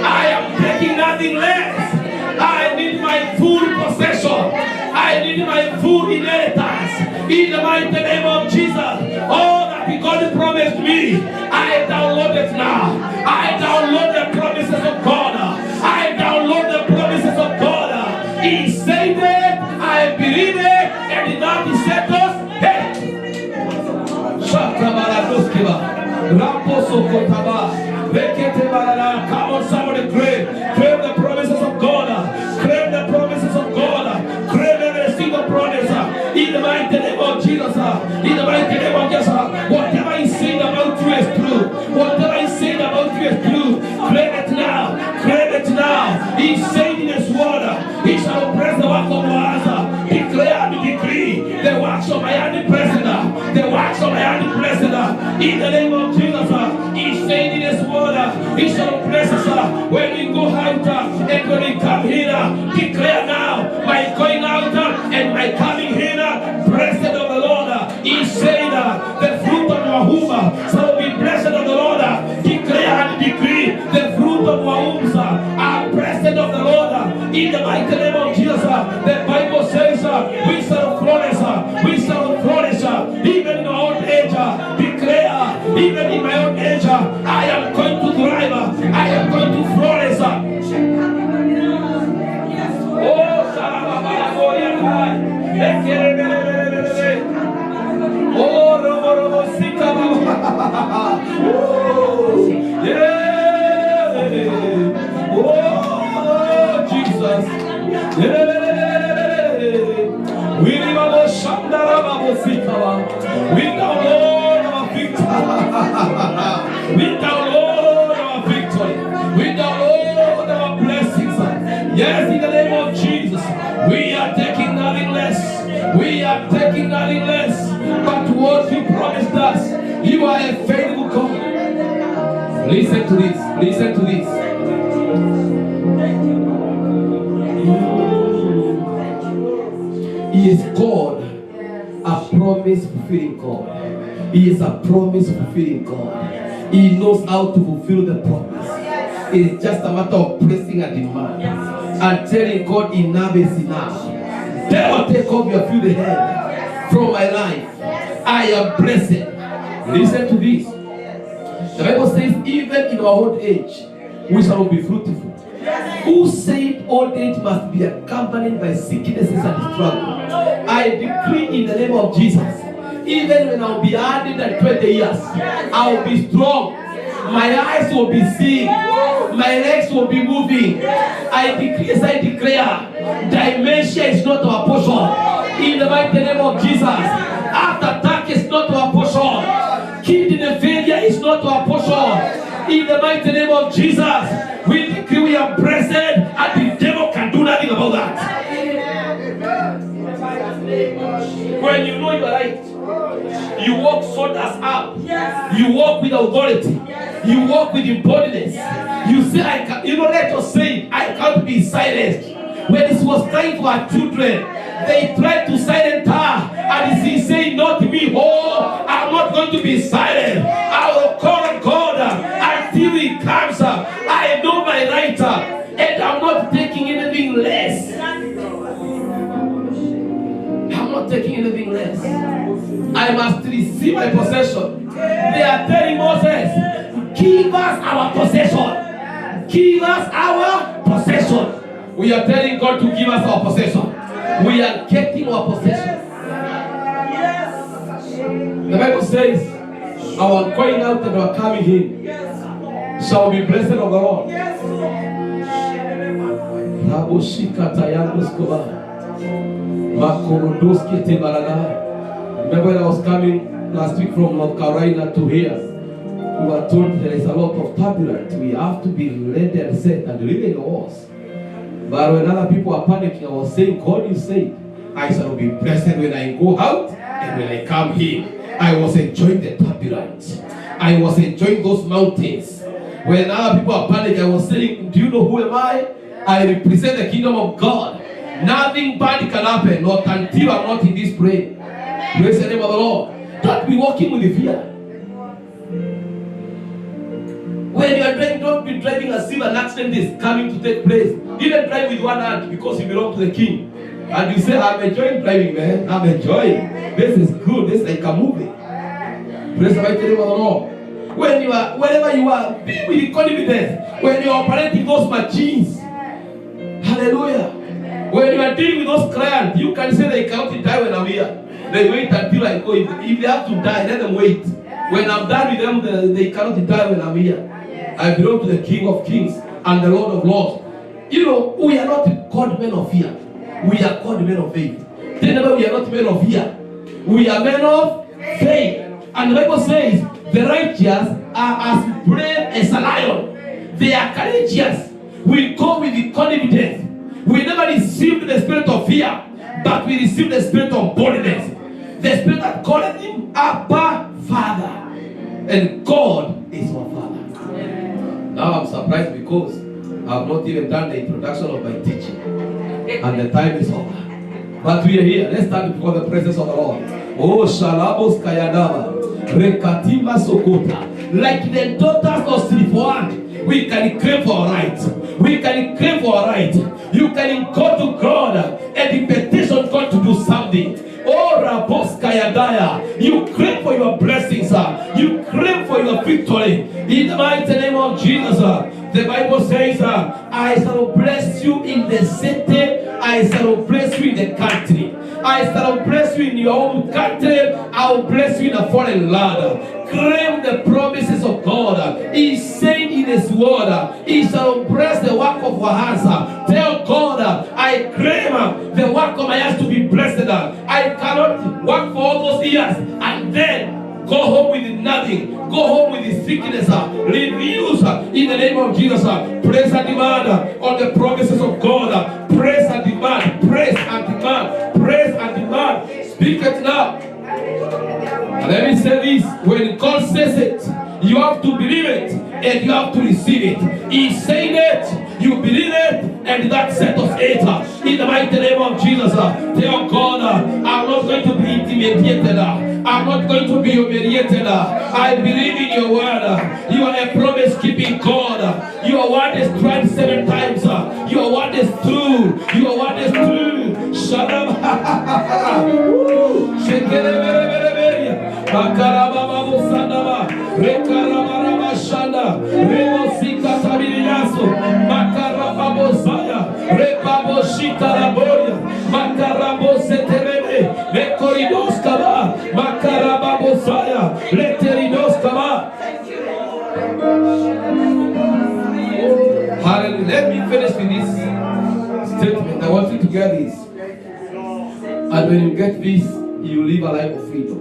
Speaker 4: I am taking nothing less. I need my full possession. I need my full inheritance. In the mighty name of Jesus. All that God promised me, I download it now. I download the promises of God. I download the promises of God. He said it, I believe it, and now he said us, hey. Come on, somebody claim the promises of God. Claim the promises of God. Claim every single promise. In the mighty name of Jesus. In the mighty name of Jesus. In the name of Jesus, He's saying in His word, He shall bless us when we go out and when we come here. Declare now, my going out and my coming here, blessed of the Lord. He's saying the fruit of our womb shall be blessed of the Lord. Declare and decree the fruit of our wombs are blessed of the Lord. In the mighty name of Jesus, the Bible says we shall flourish, even in our old age. Declare, even in my old age, I am going to thrive, I am going to flourish. Oh, Robo Sika, yeah, oh, Jesus, we never Shandara Sika, we download our victory, we download our victory, we download our blessings. Yes, in the name of Jesus, we are taking nothing less. We are taking nothing less. But what you promised us, you are a faithful God. Listen to this. Listen to this. He is God, a promise fulfilling God. He is a promise fulfilling God. He knows how to fulfill the promise. It is just a matter of placing a demand and telling God enough is enough. Devil, take off your filthy hand from my life. I am blessed. Listen to this. The Bible says, even in our old age, we shall be fruitful. Who said old age must be accompanied by sicknesses and struggle? I decree in the name of Jesus, even when I'll be 120 years, I'll be strong. My eyes will be seeing. My legs will be moving. I decree as I declare, dementia is not our portion. In the mighty name of Jesus. Heart attack is not our portion. Kidney failure is not our portion. In the mighty name of Jesus, we decree we are blessed and the devil can do nothing about that. When you know you are right, you walk shoulders up. You walk with authority. You walk with importance. You say, I can, let us say, I can't be silenced. When it was time for our children, they tried to silence her. And she said, not me, oh, I'm not going to be silent. I will call on God until He comes. I know my right, and I'm not taking anything less. I'm not taking anything less. I must receive my possession. They are telling Moses, give us our possession. Give us our possession. We are telling God to give us our possession. We are getting our possession. The Bible says, our going out and our coming in shall be blessed of the Lord. Remember when I was coming last week from North Carolina to here, we were told there is a lot of turbulence. We have to be ready and set, and really it was. But when other people are panicking, I was saying, God, you said, I shall be blessed when I go out and when I come here. I was enjoying the turbulence. I was enjoying those mountains. When other people are panicking, I was saying, do you know who am I? I represent the kingdom of God. Nothing bad can happen, not until I'm not in this prayer. Praise the name of the Lord. Don't be walking with fear. When you are driving, don't be driving as if an accident is coming to take place. Even drive with one hand because you belong to the king. And you say, I'm enjoying driving, man. I'm enjoying. This is good. This is like a movie. Praise the mighty name of the Lord. When you are, wherever you are, be with confidence. When you are operating those machines. Hallelujah. When you are dealing with those clients, you can say they cannot die when I'm here. They wait until I go. If they have to die, let them wait. When I'm done with them, they cannot die when I'm here. I belong to the King of Kings and the Lord of Lords. You know, we are not called men of fear. We are called men of faith. Remember, we are not men of fear. We are men of faith. And the Bible says, the righteous are as brave as a lion. They are courageous. We go with the confidence. We never received the spirit of fear, but we received the spirit of boldness. The spirit that called him Abba Father. And God is our Father. Now I'm surprised because I've not even done the introduction of my teaching. And the time is over. But we are here. Let's stand before the presence of the Lord. Oh, Shalabos Kayadaba. Rekatima Sokota. Like the daughters of Silifoan, we can claim for our right. We can claim for our right. You can go to God and the petition God to do something. Oh, Rabos Kayadaya. You claim for your blessings. You claim for your victory. In the mighty name of Jesus. The Bible says, I shall bless you in the city. I shall bless you in the country. I shall bless you in your own country. I will bless you in a foreign land. Claim the promises of God. He is saying in His word, He shall bless the work of our hands. Tell God, I claim the work of my hands to be blessed. I cannot work for all those years and then go home with nothing. Go home with the sickness. Refuse in the name of Jesus. Praise and demand on the promises of God. Praise and demand. Praise and demand. Praise and demand. Speak it now. And let me say this. When God says it, you have to believe it and you have to receive it. He's saying it, you believe it, and that settles it. In the mighty name of Jesus, tell God, I'm not going to be intimidated. I'm not going to be humiliated. I believe in your word. You are a promise-keeping God. Your word is tried 7 times. Your word is true. Your word is true. Shut up. Hallelujah. Let me finish with this statement. I want you to get this. And when you get this, you live a life of freedom.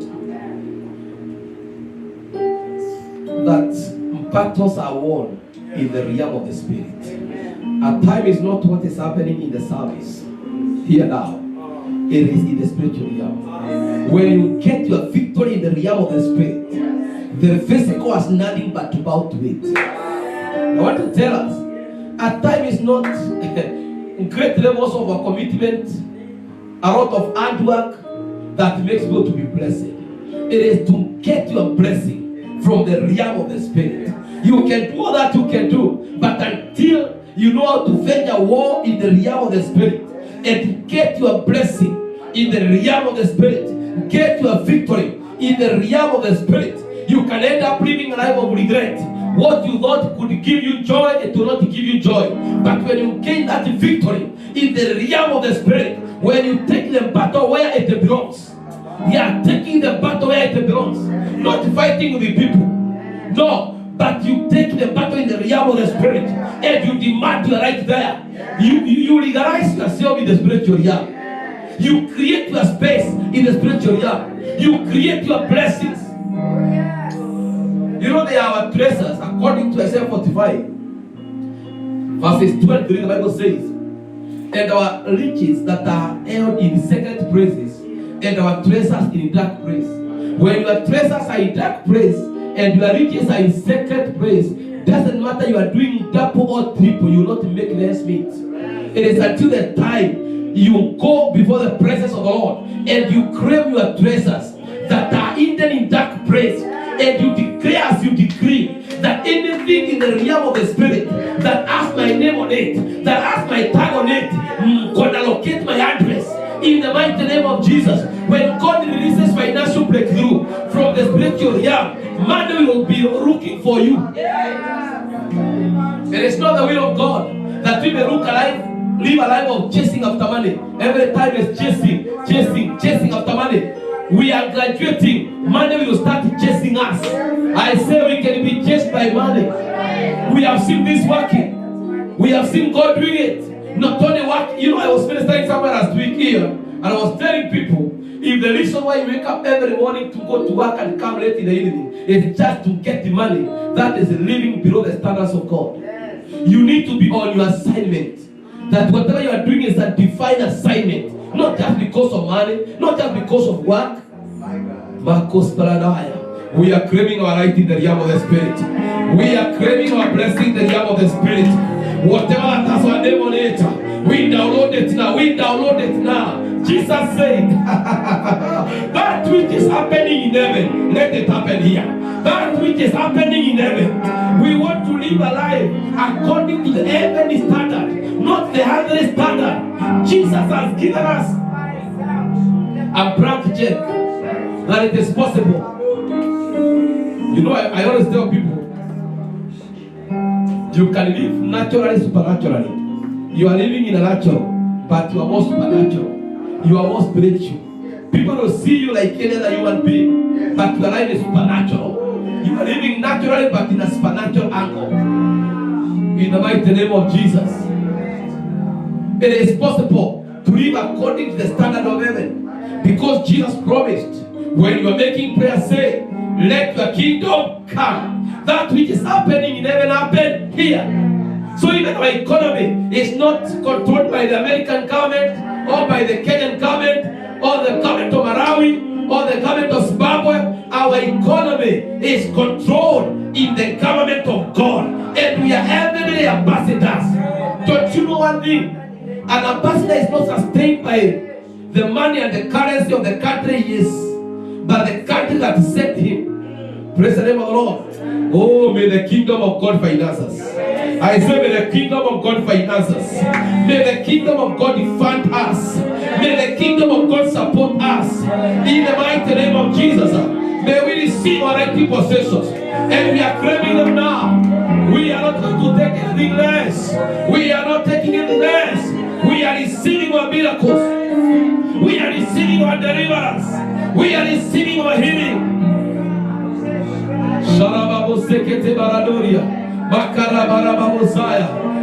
Speaker 4: That battles are won in the realm of the Spirit. At time is not what is happening in the service here now. It is in the spiritual realm. When you get your victory in the realm of the Spirit, the physical has nothing but to bow to it. I want to tell us, at time is not great levels of a commitment, a lot of hard work that makes people to be blessed. It is to get your blessing from the realm of the Spirit. You can do all that you can do, but until you know how to wage a war in the realm of the Spirit and get your blessing in the realm of the Spirit, get your victory in the realm of the Spirit, you can end up living a life of regret. What you thought could give you joy, it will not give you joy. But when you gain that victory in the realm of the Spirit, when you take the battle where it belongs, you are taking the battle where it belongs. Not fighting with the people. No, but you take the battle in the realm of the Spirit and you demand your right there. You legalize yourself in the spiritual realm. You create your space in the spiritual realm. You create your blessings. You know they are our treasures according to Isaiah 45. Verses 12 the Bible says, and our riches that are held in secret places, and our treasures in dark place. When your treasures are in dark place and your riches are in secret place, doesn't matter you are doing double or triple, you will not make less meat. It is until the time you go before the presence of the Lord and you claim your treasures that are hidden in dark place, and you declare as you decree that anything in the realm of the Spirit that has my name on it, that has my tag on it, gonna locate my address in the mighty name of Jesus. When God releases financial breakthrough from the spiritual realm, money will be looking for you. It is not the will of God that we may live a life of chasing after money. Every time is chasing after money. We are graduating, money will start chasing us. I say we can be chased by money. We have seen this working. We have seen God doing it. Not only work, you know, I was ministering somewhere last week here, and I was telling people, if the reason why you wake up every morning to go to work and come late in the evening is just to get the money, that is living below the standards of God. You need to be on your assignment. That whatever you are doing is a divine assignment. Not just because of money, not just because of work. Marcos Paradaya. We are craving our right in the realm of the Spirit. We are craving our blessing in the realm of the Spirit. Whatever that has our name on it, we download it now. We download it now. Jesus said, that which is happening in heaven, let it happen here. That which is happening in heaven, we want to live a life according to the heavenly standard, not the earthly standard. Jesus has given us a blank check that it is possible. You know, I always tell people, you can live naturally, supernaturally. You are living in a natural, but you are more supernatural. You are more spiritual. People will see you like any other human being, but your life is supernatural. You are living naturally, but in a supernatural angle. In the mighty name of Jesus. It is possible to live according to the standard of heaven. Because Jesus promised, when you are making prayer, say, let your kingdom come. That which is happening in heaven happen here. So even our economy is not controlled by the American government, or by the Kenyan government, or the government of Malawi, or the government of Zimbabwe. Our economy is controlled in the government of God. And we are heavenly ambassadors. Don't you know one thing? An ambassador is not sustained by the money and the currency of the country he is, but the country that sent him. Praise the name of the Lord. Oh, may the kingdom of God finance us. I say, may the kingdom of God finance us. May the kingdom of God fund us. May the kingdom of God support us. In the mighty name of Jesus, may we receive our rightful possessions. And we are claiming them now. We are not going to take anything less. We are not taking anything less. We are receiving our miracles. We are receiving our deliverance. We are receiving our healing.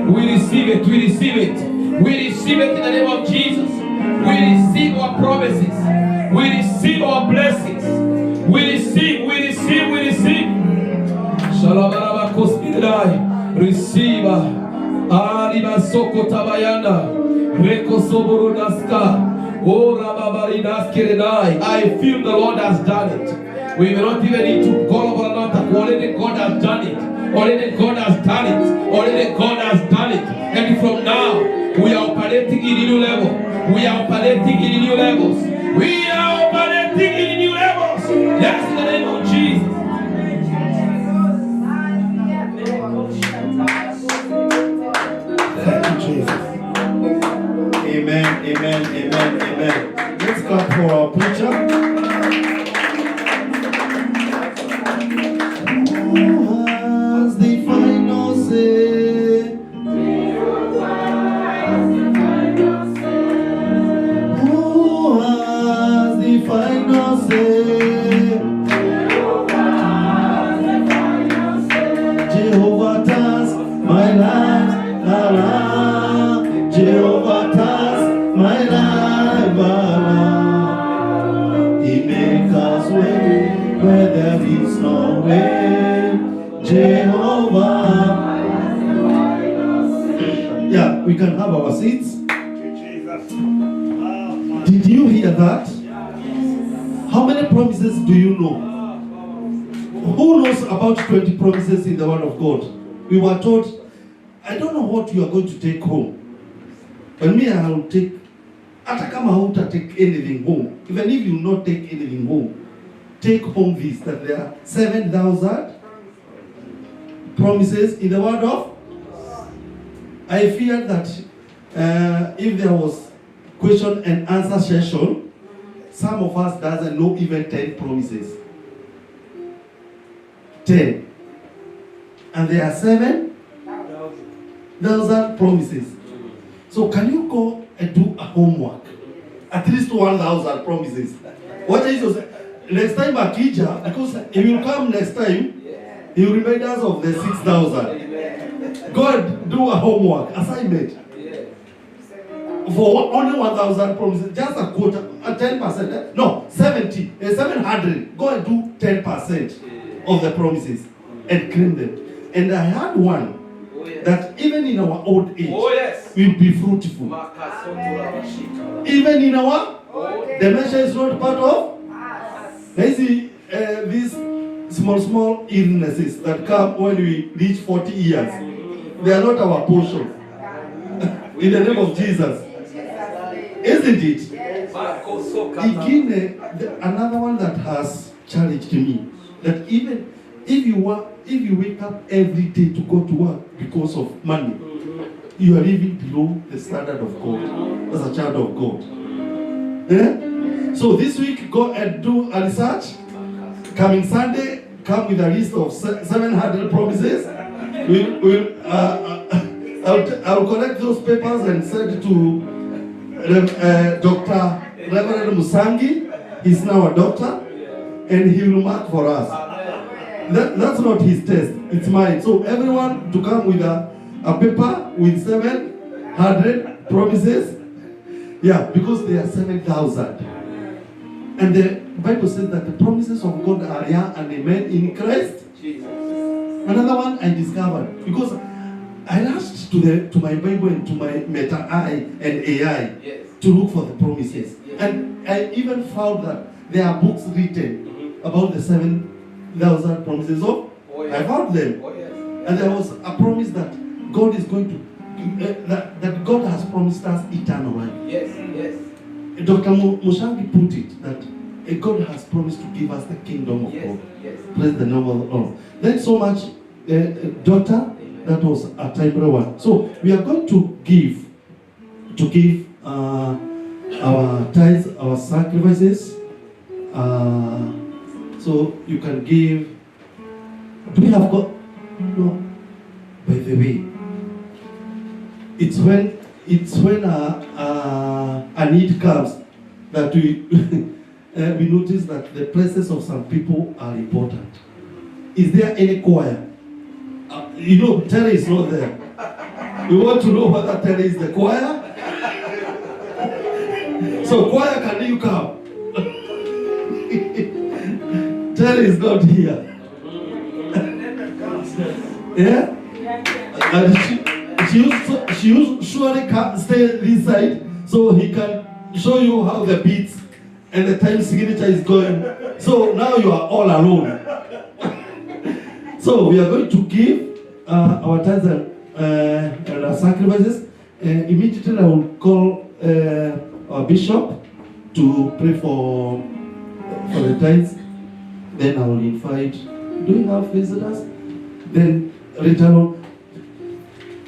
Speaker 4: We receive it, we receive it. We receive it in the name of Jesus. We receive our promises. We receive our blessings. We receive. Receive. Arriba soko tabayana. Reko soborodaska. Oh, Rababaridas Kerenai. I feel the Lord has done it. We may not even need to call over another. Already God has done it. Already God has done it. Already God has done it. And from now, we are operating in a new level. We are operating in new levels. We are operating in new levels. Yes, in the name of Jesus.
Speaker 3: Thank you, Jesus. Amen, amen, amen, amen. Let's clap for our preacher. Who has the final say? Who has the final say? Jehovah does my life, la la. Jehovah does my life, la la. He makes us way where there is no way. Jehovah. Yeah, we can have our seats. Did you hear that? How many promises do you know? Who knows about 20 promises in the Word of God? We were told, I don't know what you are going to take home. But me, I will take, Atakama Huta take anything home. Even if you not take anything home, take home this, that there are 7,000 promises in the Word of. I fear that if there was question and answer session, some of us doesn't know even 10 promises. 10. And there are 7,000 promises. So can you go and do a homework? At least 1,000 promises. What Jesus said? Next time Akija, because he will come next time, he will remind us of the 6,000. God, do a homework, assignment. For only 1,000 promises, just a quarter, 10%. No, 700. Go and do 10% of the promises and claim them. And I had one that even in our old age, will be fruitful. Even in our dementia is not part of. I see this small illnesses that come when we reach 40 years. They are not our portion. In the name of Jesus. Isn't it? Again, another one that has challenged me, that even if you wake up every day to go to work because of money, you are living below the standard of God as a child of God. Yeah? So this week, go and do a research. Coming Sunday, come with a list of 700 promises. I'll collect those papers and send it to Dr. Reverend Musangi. He's now a doctor, and he will mark for us. That's not his test, it's mine. So everyone to come with a paper with 700 promises. Yeah, because there are 7,000. And the Bible says that the promises of God are yeah and amen in Christ. Another one I discovered, because I rushed to my Bible and to my Meta I and AI to look for the promises. And I even found that there are books written about the 7,000 promises of. I found them. And there was a promise that God is going to, that God has promised us eternal life. Dr. Mushangi put it that God has promised to give us the kingdom of God. Praise the name of the Lord. Thanks so much, daughter. That was a timely one. So we are going to give our tithes, our sacrifices. So you can give. Do we have got? No. By the way, it's when a need comes that we we notice that the places of some people are important. Is there any choir? Terry is not there. We want to know whether Terry is the choir. So choir, can you come? Terry is not here. Yeah? And she usually can't stay this side so he can show you how the beats and the time signature is going. So now you are all alone. So we are going to give our tithes and our sacrifices. Immediately I will call our bishop to pray for the tithes. Then I will invite, do we have visitors? Then return on.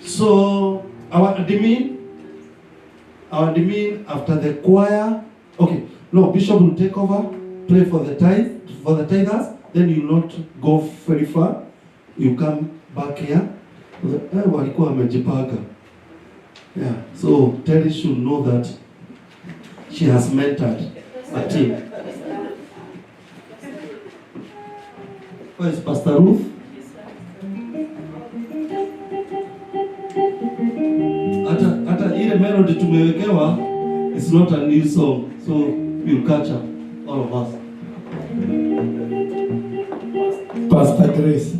Speaker 3: So our admin after the choir. Okay, no, bishop will take over, pray for the tithers. Then you will not go very far. You come back here. Walikuwa wamejipanga. Yeah. So Terry should know that she has mentored a team. Where is Pastor Ruth? Hata ile melody tumewekewa is not a new song, so we'll catch up, all of us.
Speaker 2: Pastor Grace.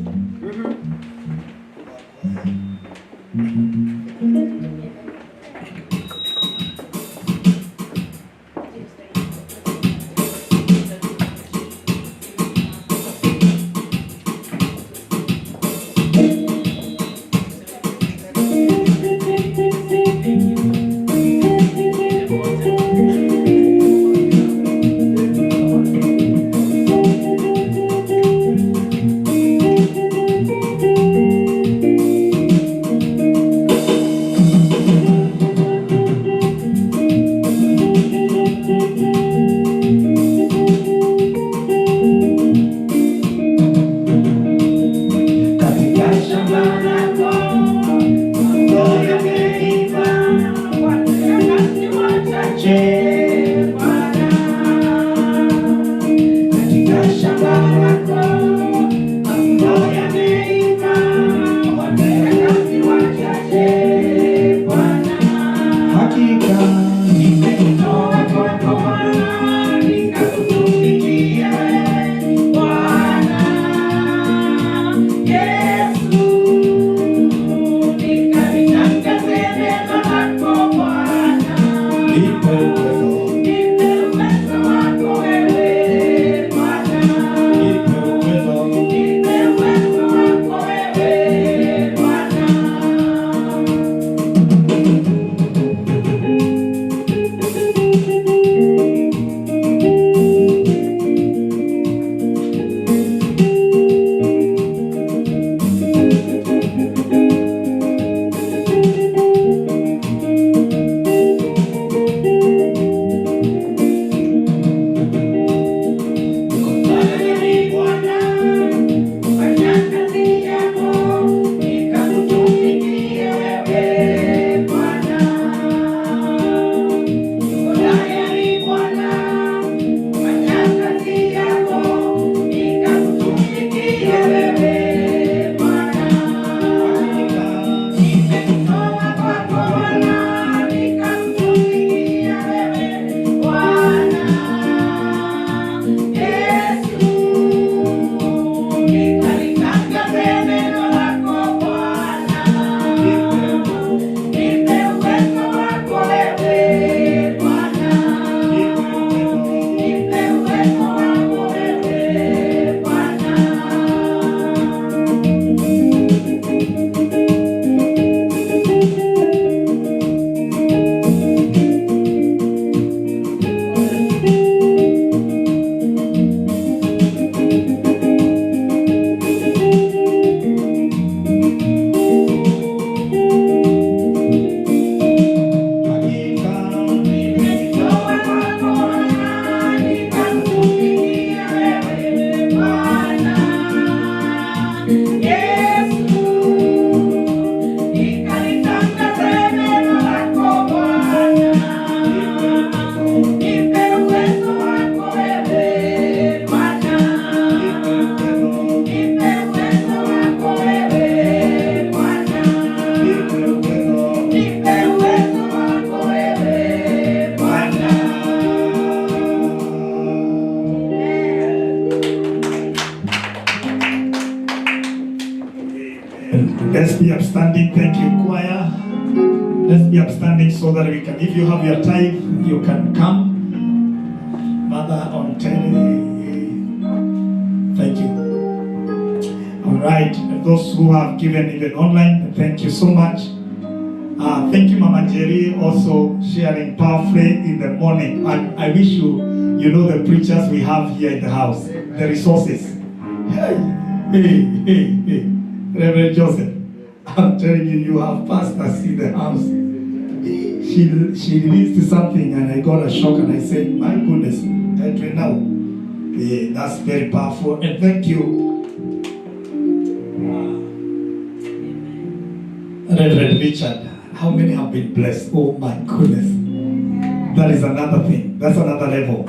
Speaker 1: Let's be upstanding. Thank you, choir. Let's be upstanding so that we can, if you have your tithe, you can come. Mother on Terry, thank you. All right, those who have given even online, thank you so much. Thank you, Mama Jerry, also sharing powerfully in the morning. And I wish you know the preachers we have here in the house, the resources. Hey, Reverend Joseph, I'm telling you, you have pastors in the house. She released something and I got a shock and I said, my goodness, now, that's very powerful. And thank you, Reverend Richard. How many have been blessed? Oh my goodness. That is another thing. That's another level.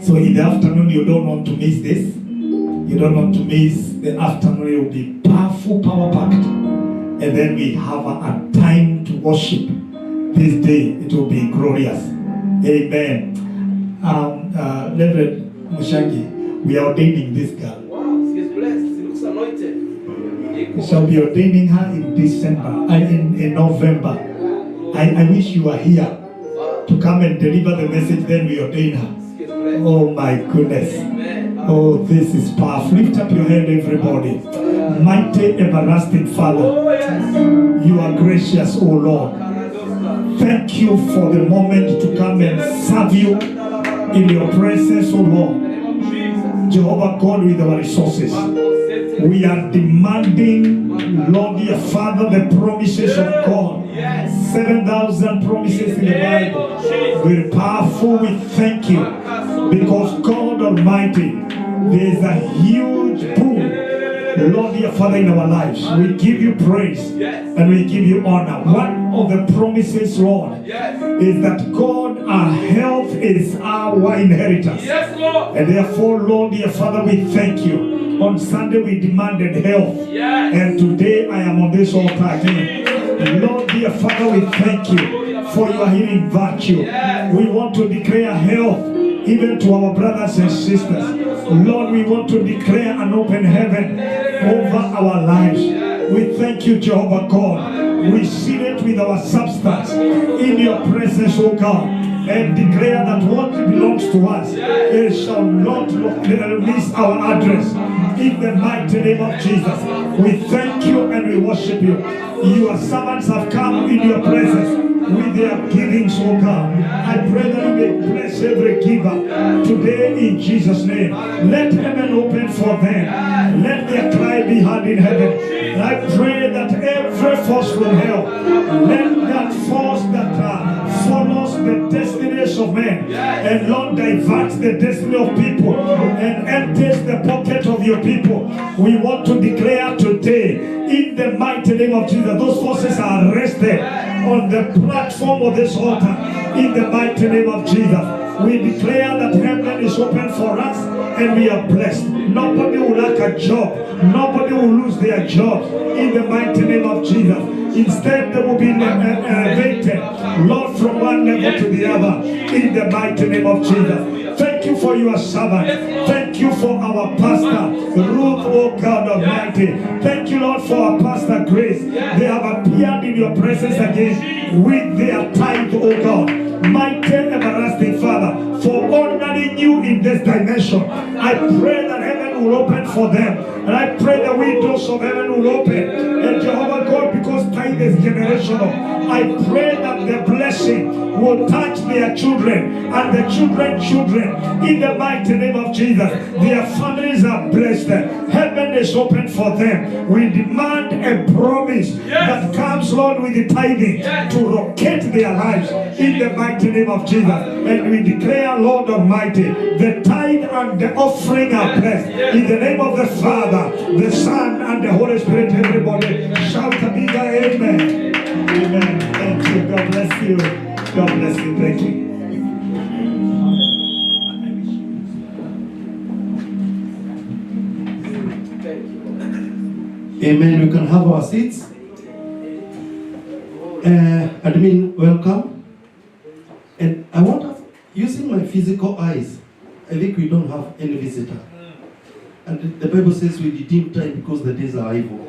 Speaker 1: So in the afternoon, you don't want to miss this. You don't want to miss the afternoon. It will be powerful, power-packed. And then we have a time to worship. This day, it will be glorious. Amen. Reverend Mushangi, we are ordaining this girl.
Speaker 4: Wow, she is blessed. She looks anointed.
Speaker 1: We shall be ordaining her in December, in November. I wish you were here to come and deliver the message, then we ordain her. Oh my goodness. Oh, this is powerful. Lift up your hand, everybody. Mighty everlasting Father, you are gracious, oh Lord. Thank you for the moment to come and serve you in your presence, oh Lord. Jehovah God, with our resources, we are demanding, Lord, dear Father, the promises of God. 7,000 promises in the Bible. We're powerful. We thank you because God Almighty, there is a huge boom, Lord, dear Father, in our lives. We give you praise and we give you honor. One of the promises, Lord, is that God, our health is our inheritance. And therefore, Lord, dear Father, we thank you. On Sunday we demanded health, and today I am on this altar again. Lord, dear Father, we thank you for your healing virtue. We want to declare health even to our brothers and sisters. Lord, we want to declare an open heaven over our lives. We thank you, Jehovah God. We seal it with our substance in your presence, O God, and declare that what belongs to us, it shall not miss our address. In the mighty name of Jesus, we thank you and we worship you. Your servants have come in your presence with their givings, oh God. I pray that you may bless every giver today in Jesus' name. Let heaven open for them. Let their cry be heard in heaven. And I pray that every force from hell, let that force that follows the destinies of men and Lord diverts the destiny of people and empties the pocket of your people. We want to declare today in the mighty name of Jesus, those forces are arrested on the platform of this altar. In the mighty name of Jesus, we declare that heaven is open for us and we are blessed. Nobody will lack a job. Nobody will lose their jobs. In the mighty name of Jesus. Instead, they will be elevated, Lord, from one level to the other. In the mighty name of Jesus. Thank you for your servant. Thank you for our pastor, Ruth, oh God Almighty. Thank you, Lord, for our pastor Grace. They have appeared in your presence again with their tithe, oh God. Mighty everlasting Father, for honoring you in this dimension. I pray that heaven will open for them. And I pray the windows of heaven will open. And Jehovah God, because tithe is generational, I pray that the blessing will touch their children and the children's children. In the mighty name of Jesus, their families are blessed. Heaven is open for them. We demand a promise that comes, Lord, with the tithing to rocket their lives. In the mighty name of Jesus. And we declare, Lord Almighty, the tithe and the offering are blessed. In the name of the Father, the Son, and the Holy Spirit. Everybody shout a bigger amen. Amen. Thank you. God bless you. God bless you. Thank you.
Speaker 3: Amen. We can have our seats. Admin, welcome. And I want us, using my physical eyes, I think we don't have any visitor. And the Bible says we redeem time because the days are evil.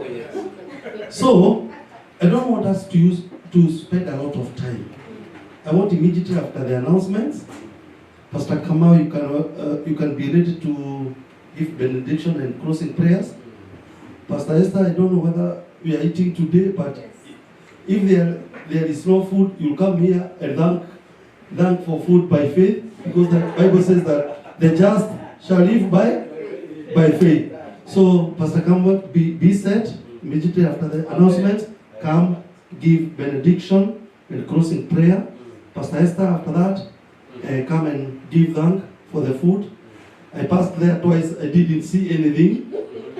Speaker 3: So, I don't want us to spend a lot of time. I want immediately after the announcements, Pastor Kamau, you can be ready to give benediction and closing prayers. Pastor Esther, I don't know whether we are eating today, but if there is no food, you'll come here and thank for food by faith, because the Bible says that the just shall live by faith. So, Pastor Kamau, be set immediately after the announcement. Come, give benediction and closing prayer. Pastor Esther, after that, come and give thank for the food. I passed there twice, I didn't see anything,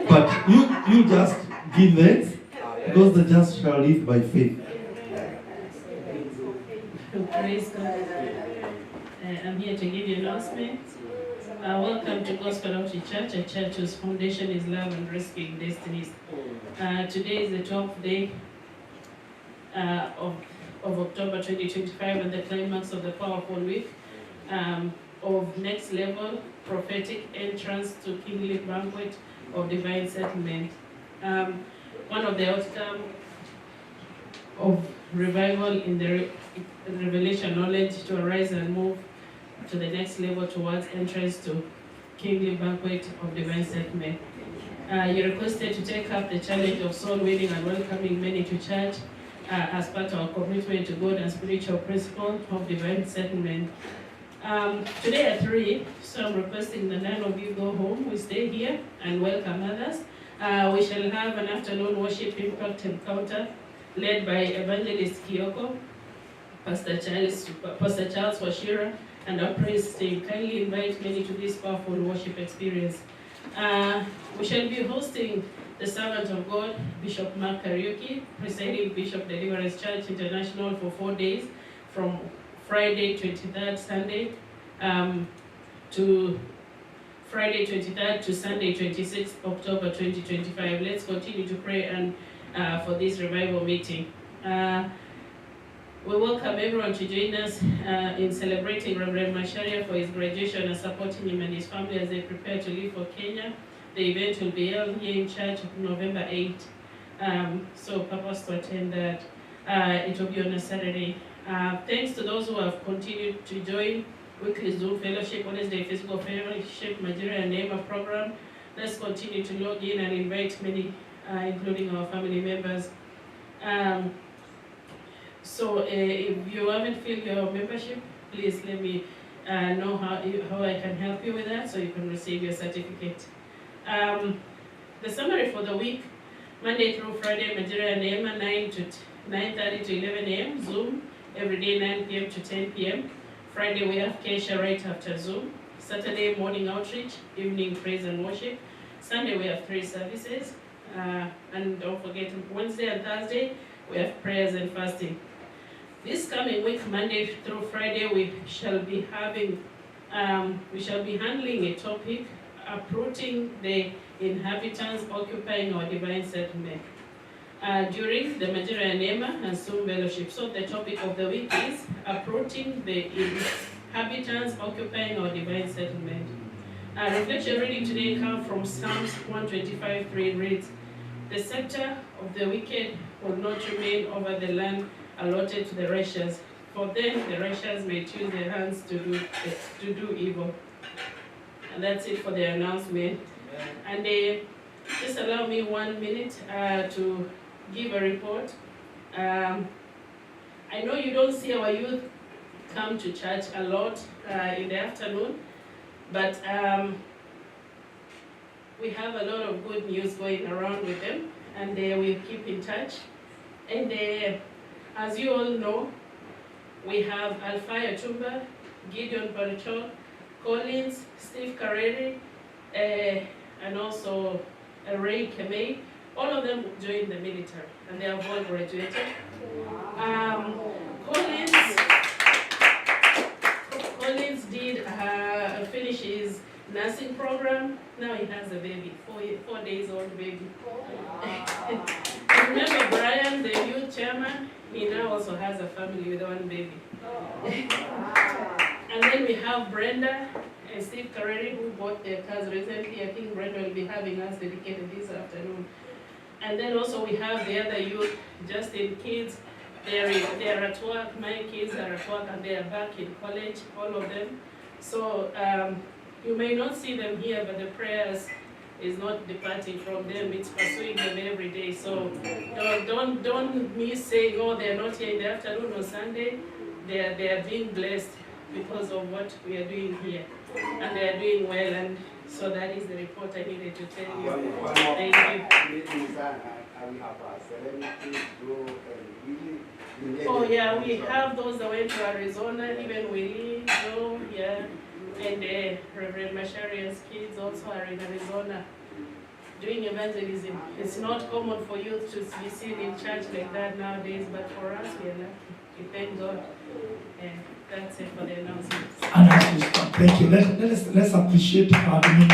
Speaker 3: but you just give thanks, because the just shall live by faith.
Speaker 5: Praise God. I'm here to give you announcements. Welcome to Gospel Outreach Church, a church whose foundation is love and rescuing destinies. Today is the 12th day of October 2025 and the climax of the powerful week of Next Level Prophetic Entrance to Kingly Banquet of Divine Settlement. One of the outcomes of revival in the revelation knowledge to arise and move to the next level towards entrance to Kingly Banquet of Divine Settlement. You're requested to take up the challenge of soul winning and welcoming many to church as part of our commitment to God and spiritual principle of divine settlement. Today at 3, so I'm requesting that 9 of you go home. We stay here and welcome others. We shall have an afternoon worship impact encounter led by Evangelist Kioko, Pastor Charles Washira, and our praise team. Kindly invite many to this powerful worship experience. We shall be hosting the servant of God, Bishop Mark Kariuki, presiding Bishop Deliverance Church International for 4 days, from Friday 23rd Sunday to Friday 23rd to Sunday 26th October 2025. Let's continue to pray and for this revival meeting. We welcome everyone to join us in celebrating Reverend Macharia for his graduation and supporting him and his family as they prepare to leave for Kenya. The event will be held here in church on November 8th. So purpose to attend that. It will be on a Saturday. Thanks to those who have continued to join weekly Zoom fellowship, Wednesday physical fellowship, Nigeria and Neighbor program. Let's continue to log in and invite many, including our family members. So if you haven't filled your membership, please let me know how I can help you with that so you can receive your certificate. The summary for the week: Monday through Friday, Nigeria and Neighbor, 9:30 to 11 a.m. Zoom, every day 9 p.m. to 10 p.m. Friday we have Kesha right after Zoom. Saturday morning outreach, evening praise and worship. Sunday we have 3 services. And don't forget, Wednesday and Thursday we have prayers and fasting. This coming week, Monday through Friday, we shall be handling a topic: uprooting the inhabitants occupying our divine settlement. During the Nigeria Nema and Zoom fellowship. So the topic of the week is uprooting the inhabitants occupying our divine settlement. Reflection reading today comes from Psalms 125:3. Reads, "The scepter of the wicked will not remain over the land allotted to the righteous, for then the righteous may choose their hands to do evil." And that's it for the announcement. And just allow me 1 minute to give a report. I know you don't see our youth come to church a lot in the afternoon, but we have a lot of good news going around with them, and we keep in touch. And as you all know, we have Alfaya Tumba, Gideon Barichon, Collins, Steve Carreri, and also Ray Kemei. All of them joined the military, and they have all graduated. Collins did finish his nursing program. Now he has a baby, 4 days old baby. Remember Brian, the youth chairman? He now also has a family with 1 baby. And then we have Brenda and Steve Carreri, who bought their cars recently. I think Brenda will be having us dedicated this afternoon. And then also we have the other youth, just in kids. They're at work. My kids are at work and they are back in college, all of them. So you may not see them here, but the prayers is not departing from them. It's pursuing them every day. So don't miss saying, oh, they're not here in the afternoon or Sunday. They are being blessed because of what we are doing here, and they are doing well. And so that is the report I needed to tell you. Thank you. Oh yeah, we have those that went to Arizona, even Willie, Joe, yeah, and Reverend Masharia's kids also are in Arizona doing evangelism. It's not common for youth to be seen in church like that nowadays, but for us, we are lucky. We thank God. And that's it for the announcements.
Speaker 1: And as we start, thank you. Let's appreciate her. I mean,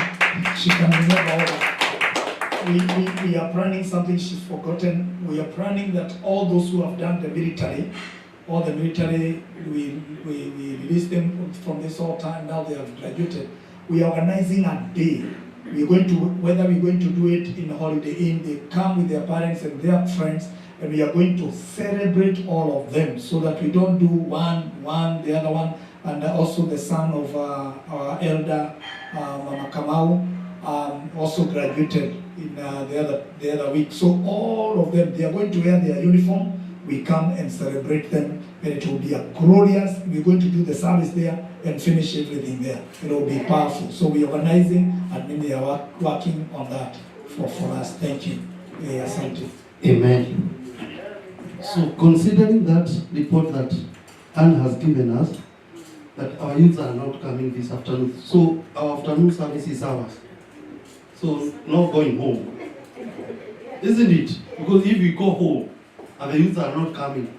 Speaker 1: she can remember all that. We are planning something she's forgotten. We are planning that all those who have done the military, all the military, we release them from this whole time. Now they have graduated. We are organizing a day. We're going to, whether we're going to do it in a Holiday Inn, they come with their parents and their friends, and we are going to celebrate all of them so that we don't do one, the other one, and also the son of our elder, Mama Kamau, also graduated in the other week. So all of them, they are going to wear their uniform. We come and celebrate them, and it will be a glorious. We're going to do the service there and finish everything there. It will be powerful. So we're organizing, and then they are working on that for us. Thank you. Asante.
Speaker 3: Amen. So considering that report that Anne has given us, that our youths are not coming this afternoon, so our afternoon service is ours. So not going home, isn't it? Because if we go home and the youths are not coming,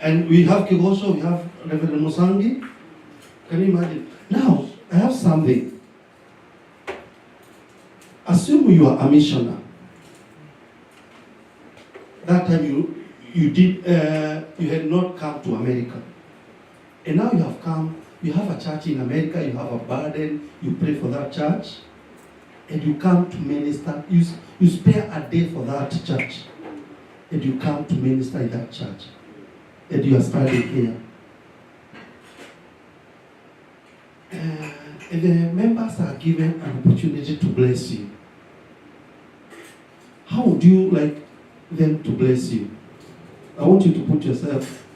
Speaker 3: and we have Kigosho, we have Reverend Musangi, can you imagine? Now, I have something. Assume you are a missionary. That time you had not come to America. And now you have come, you have a church in America, you have a burden, you pray for that church, and you come to minister, you spare a day for that church, and you come to minister in that church, and you are studying here. And the members are given an opportunity to bless you. How would you like them to bless you? I want you to put yourself,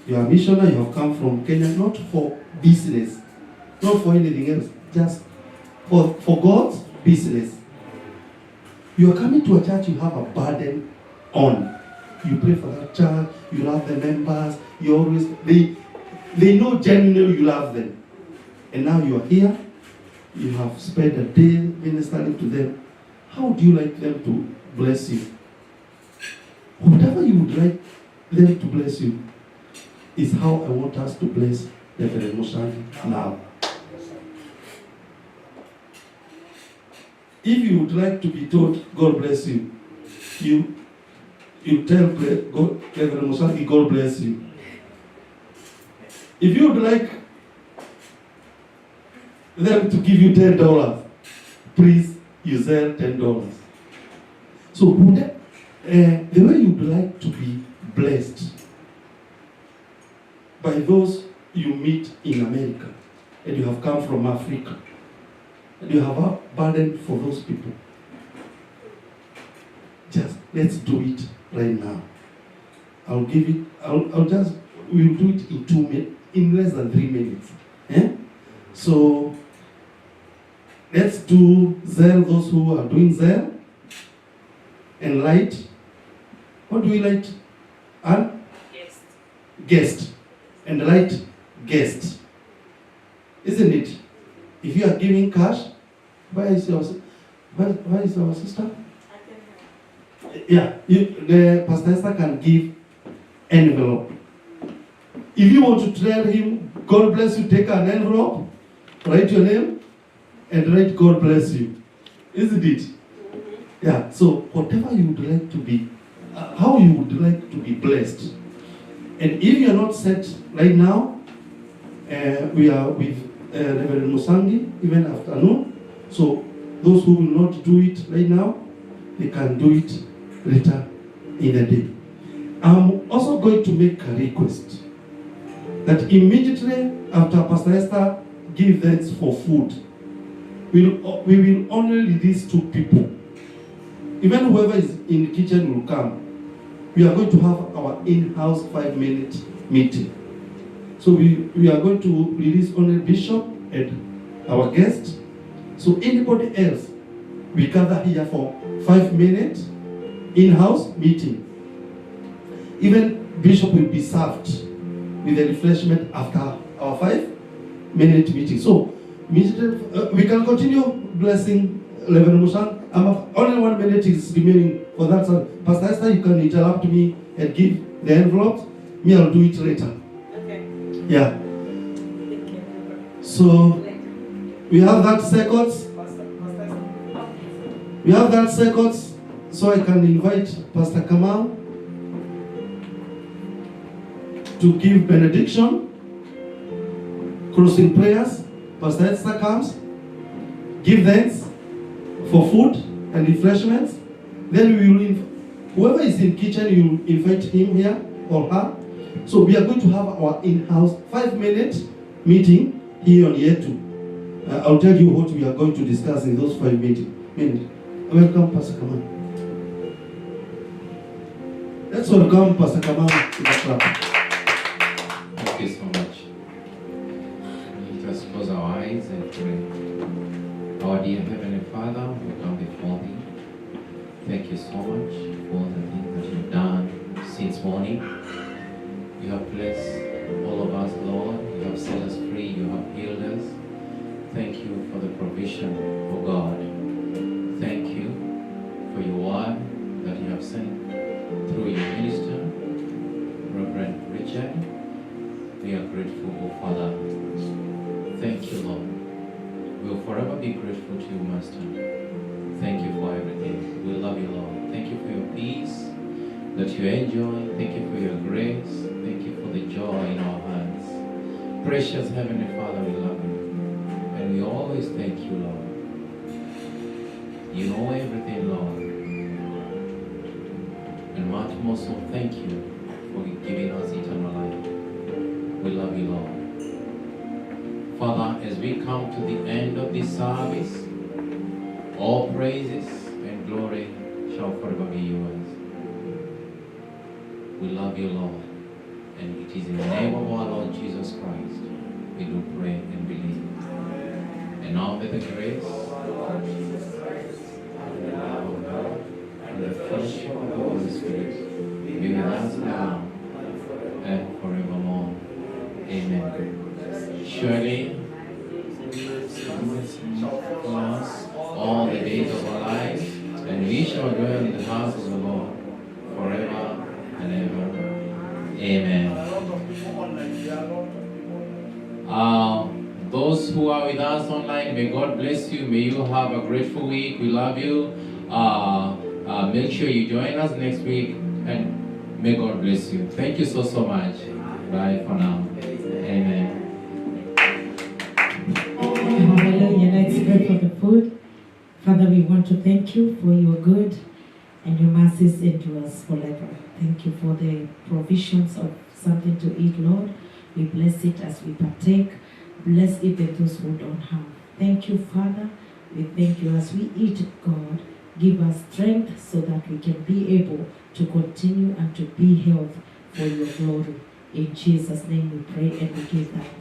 Speaker 3: you are a missionary, you have come from Kenya, not for business, not for anything else, just for God's business. You are coming to a church you have a burden on. You pray for that church, you love the members, you always, they know genuinely you love them. And now you are here, you have spent a day ministering to them. How do you like them to bless you? Whatever you would like them to bless you is how I want us to bless Reverend Musangi now. If you would like to be told, God bless you, you tell Reverend Musangi, God bless you. If you would like them to give you $10, please, you sell $10. So the way you would like to be blessed by those you meet in America, and you have come from Africa, and you have a burden for those people, just let's do it right now. I'll give it, we'll do it in 2 minutes, in less than 3 minutes. So let's do Zelle, those who are doing Zelle, and light. What do we light? And guest. And light guest. Isn't it? If you are giving cash, where is our sister? Yeah, the Pastor Esther can give envelope. If you want to tell him, God bless you, take an envelope, write your name, and write God bless you. Isn't it? Yeah, so whatever you would like to be, how you would like to be blessed. And if you are not set right now, we are with Reverend Musangi, even afternoon. So those who will not do it right now, he can do it later in the day. I'm also going to make a request that immediately after Pastor Esther give thanks for food, we will only release 2 people. Even whoever is in the kitchen will come. We are going to have our in-house 5-minute meeting. So we are going to release only Bishop and our guest. So anybody else, we gather here for 5-minute in-house meeting. Even Bishop will be served with a refreshment after our 5-minute meeting. So we can continue blessing Reverend Mushan. Only 1 minute is remaining for that. So Pastor Esther, you can interrupt me and give the envelope. Me, I'll do it later.
Speaker 6: Okay.
Speaker 3: Yeah. So we have that seconds. We have that seconds, so I can invite Pastor Kamal to give benediction, closing prayers. Pastor Esther comes, give thanks for food and refreshments. Then we will, whoever is in kitchen, you will invite him here or her. So we are going to have our in-house 5-minute meeting here on year 2. I'll tell you what we are going to discuss in those 5 minutes. Welcome, Pastor Kamal. Let's welcome Pastor Kamal to the club.
Speaker 4: Thank you so much. Let us close our eyes and pray. Our dear Heavenly Father, we come before Thee. Thank you so much for the things that You've done since morning. You have blessed all of us, Lord. You have set us free. You have healed us. Thank You for the provision, oh God. Thank You for Your word that You have sent through Your minister, Reverend Richard. We are grateful, oh Father. Thank You, Lord. We will forever be grateful to You, Master. Thank You for everything. We love You, Lord. Thank You for Your peace that You enjoy. Thank You for Your grace. Thank You for the joy in our hearts. Precious Heavenly Father, we love You. And we always thank You, Lord. You know everything, Lord. And much more so, thank You for giving us eternal life. We love You, Lord. Father, as we come to the end of this service, all praises and glory shall forever be Yours. We love You, Lord. And it is in the name of our Lord Jesus Christ we do pray and believe. And now may the grace of our Lord Jesus Christ and the love of God and the fellowship of the Holy Spirit be with us now and forevermore. Amen. Surely, goodness shall follow us all the days of our lives, and we shall dwell in the house of the Lord forever and ever. Amen. Those who are with us online, may God bless you. May you have a grateful week. We love you. Make sure you join us next week, and may God bless you. Thank you so much. Bye for now. Amen.
Speaker 6: Hallelujah. Let's pray for the food. Father, we want to thank You for Your good and Your mercies endure us forever. Thank You for the provisions of something to eat, Lord. We bless it as we partake. Bless even those who don't have. Thank You, Father. We thank You as we eat, God. Give us strength so that we can be able to continue and to be healthy for Your glory. In Jesus' name we pray and we give thanks.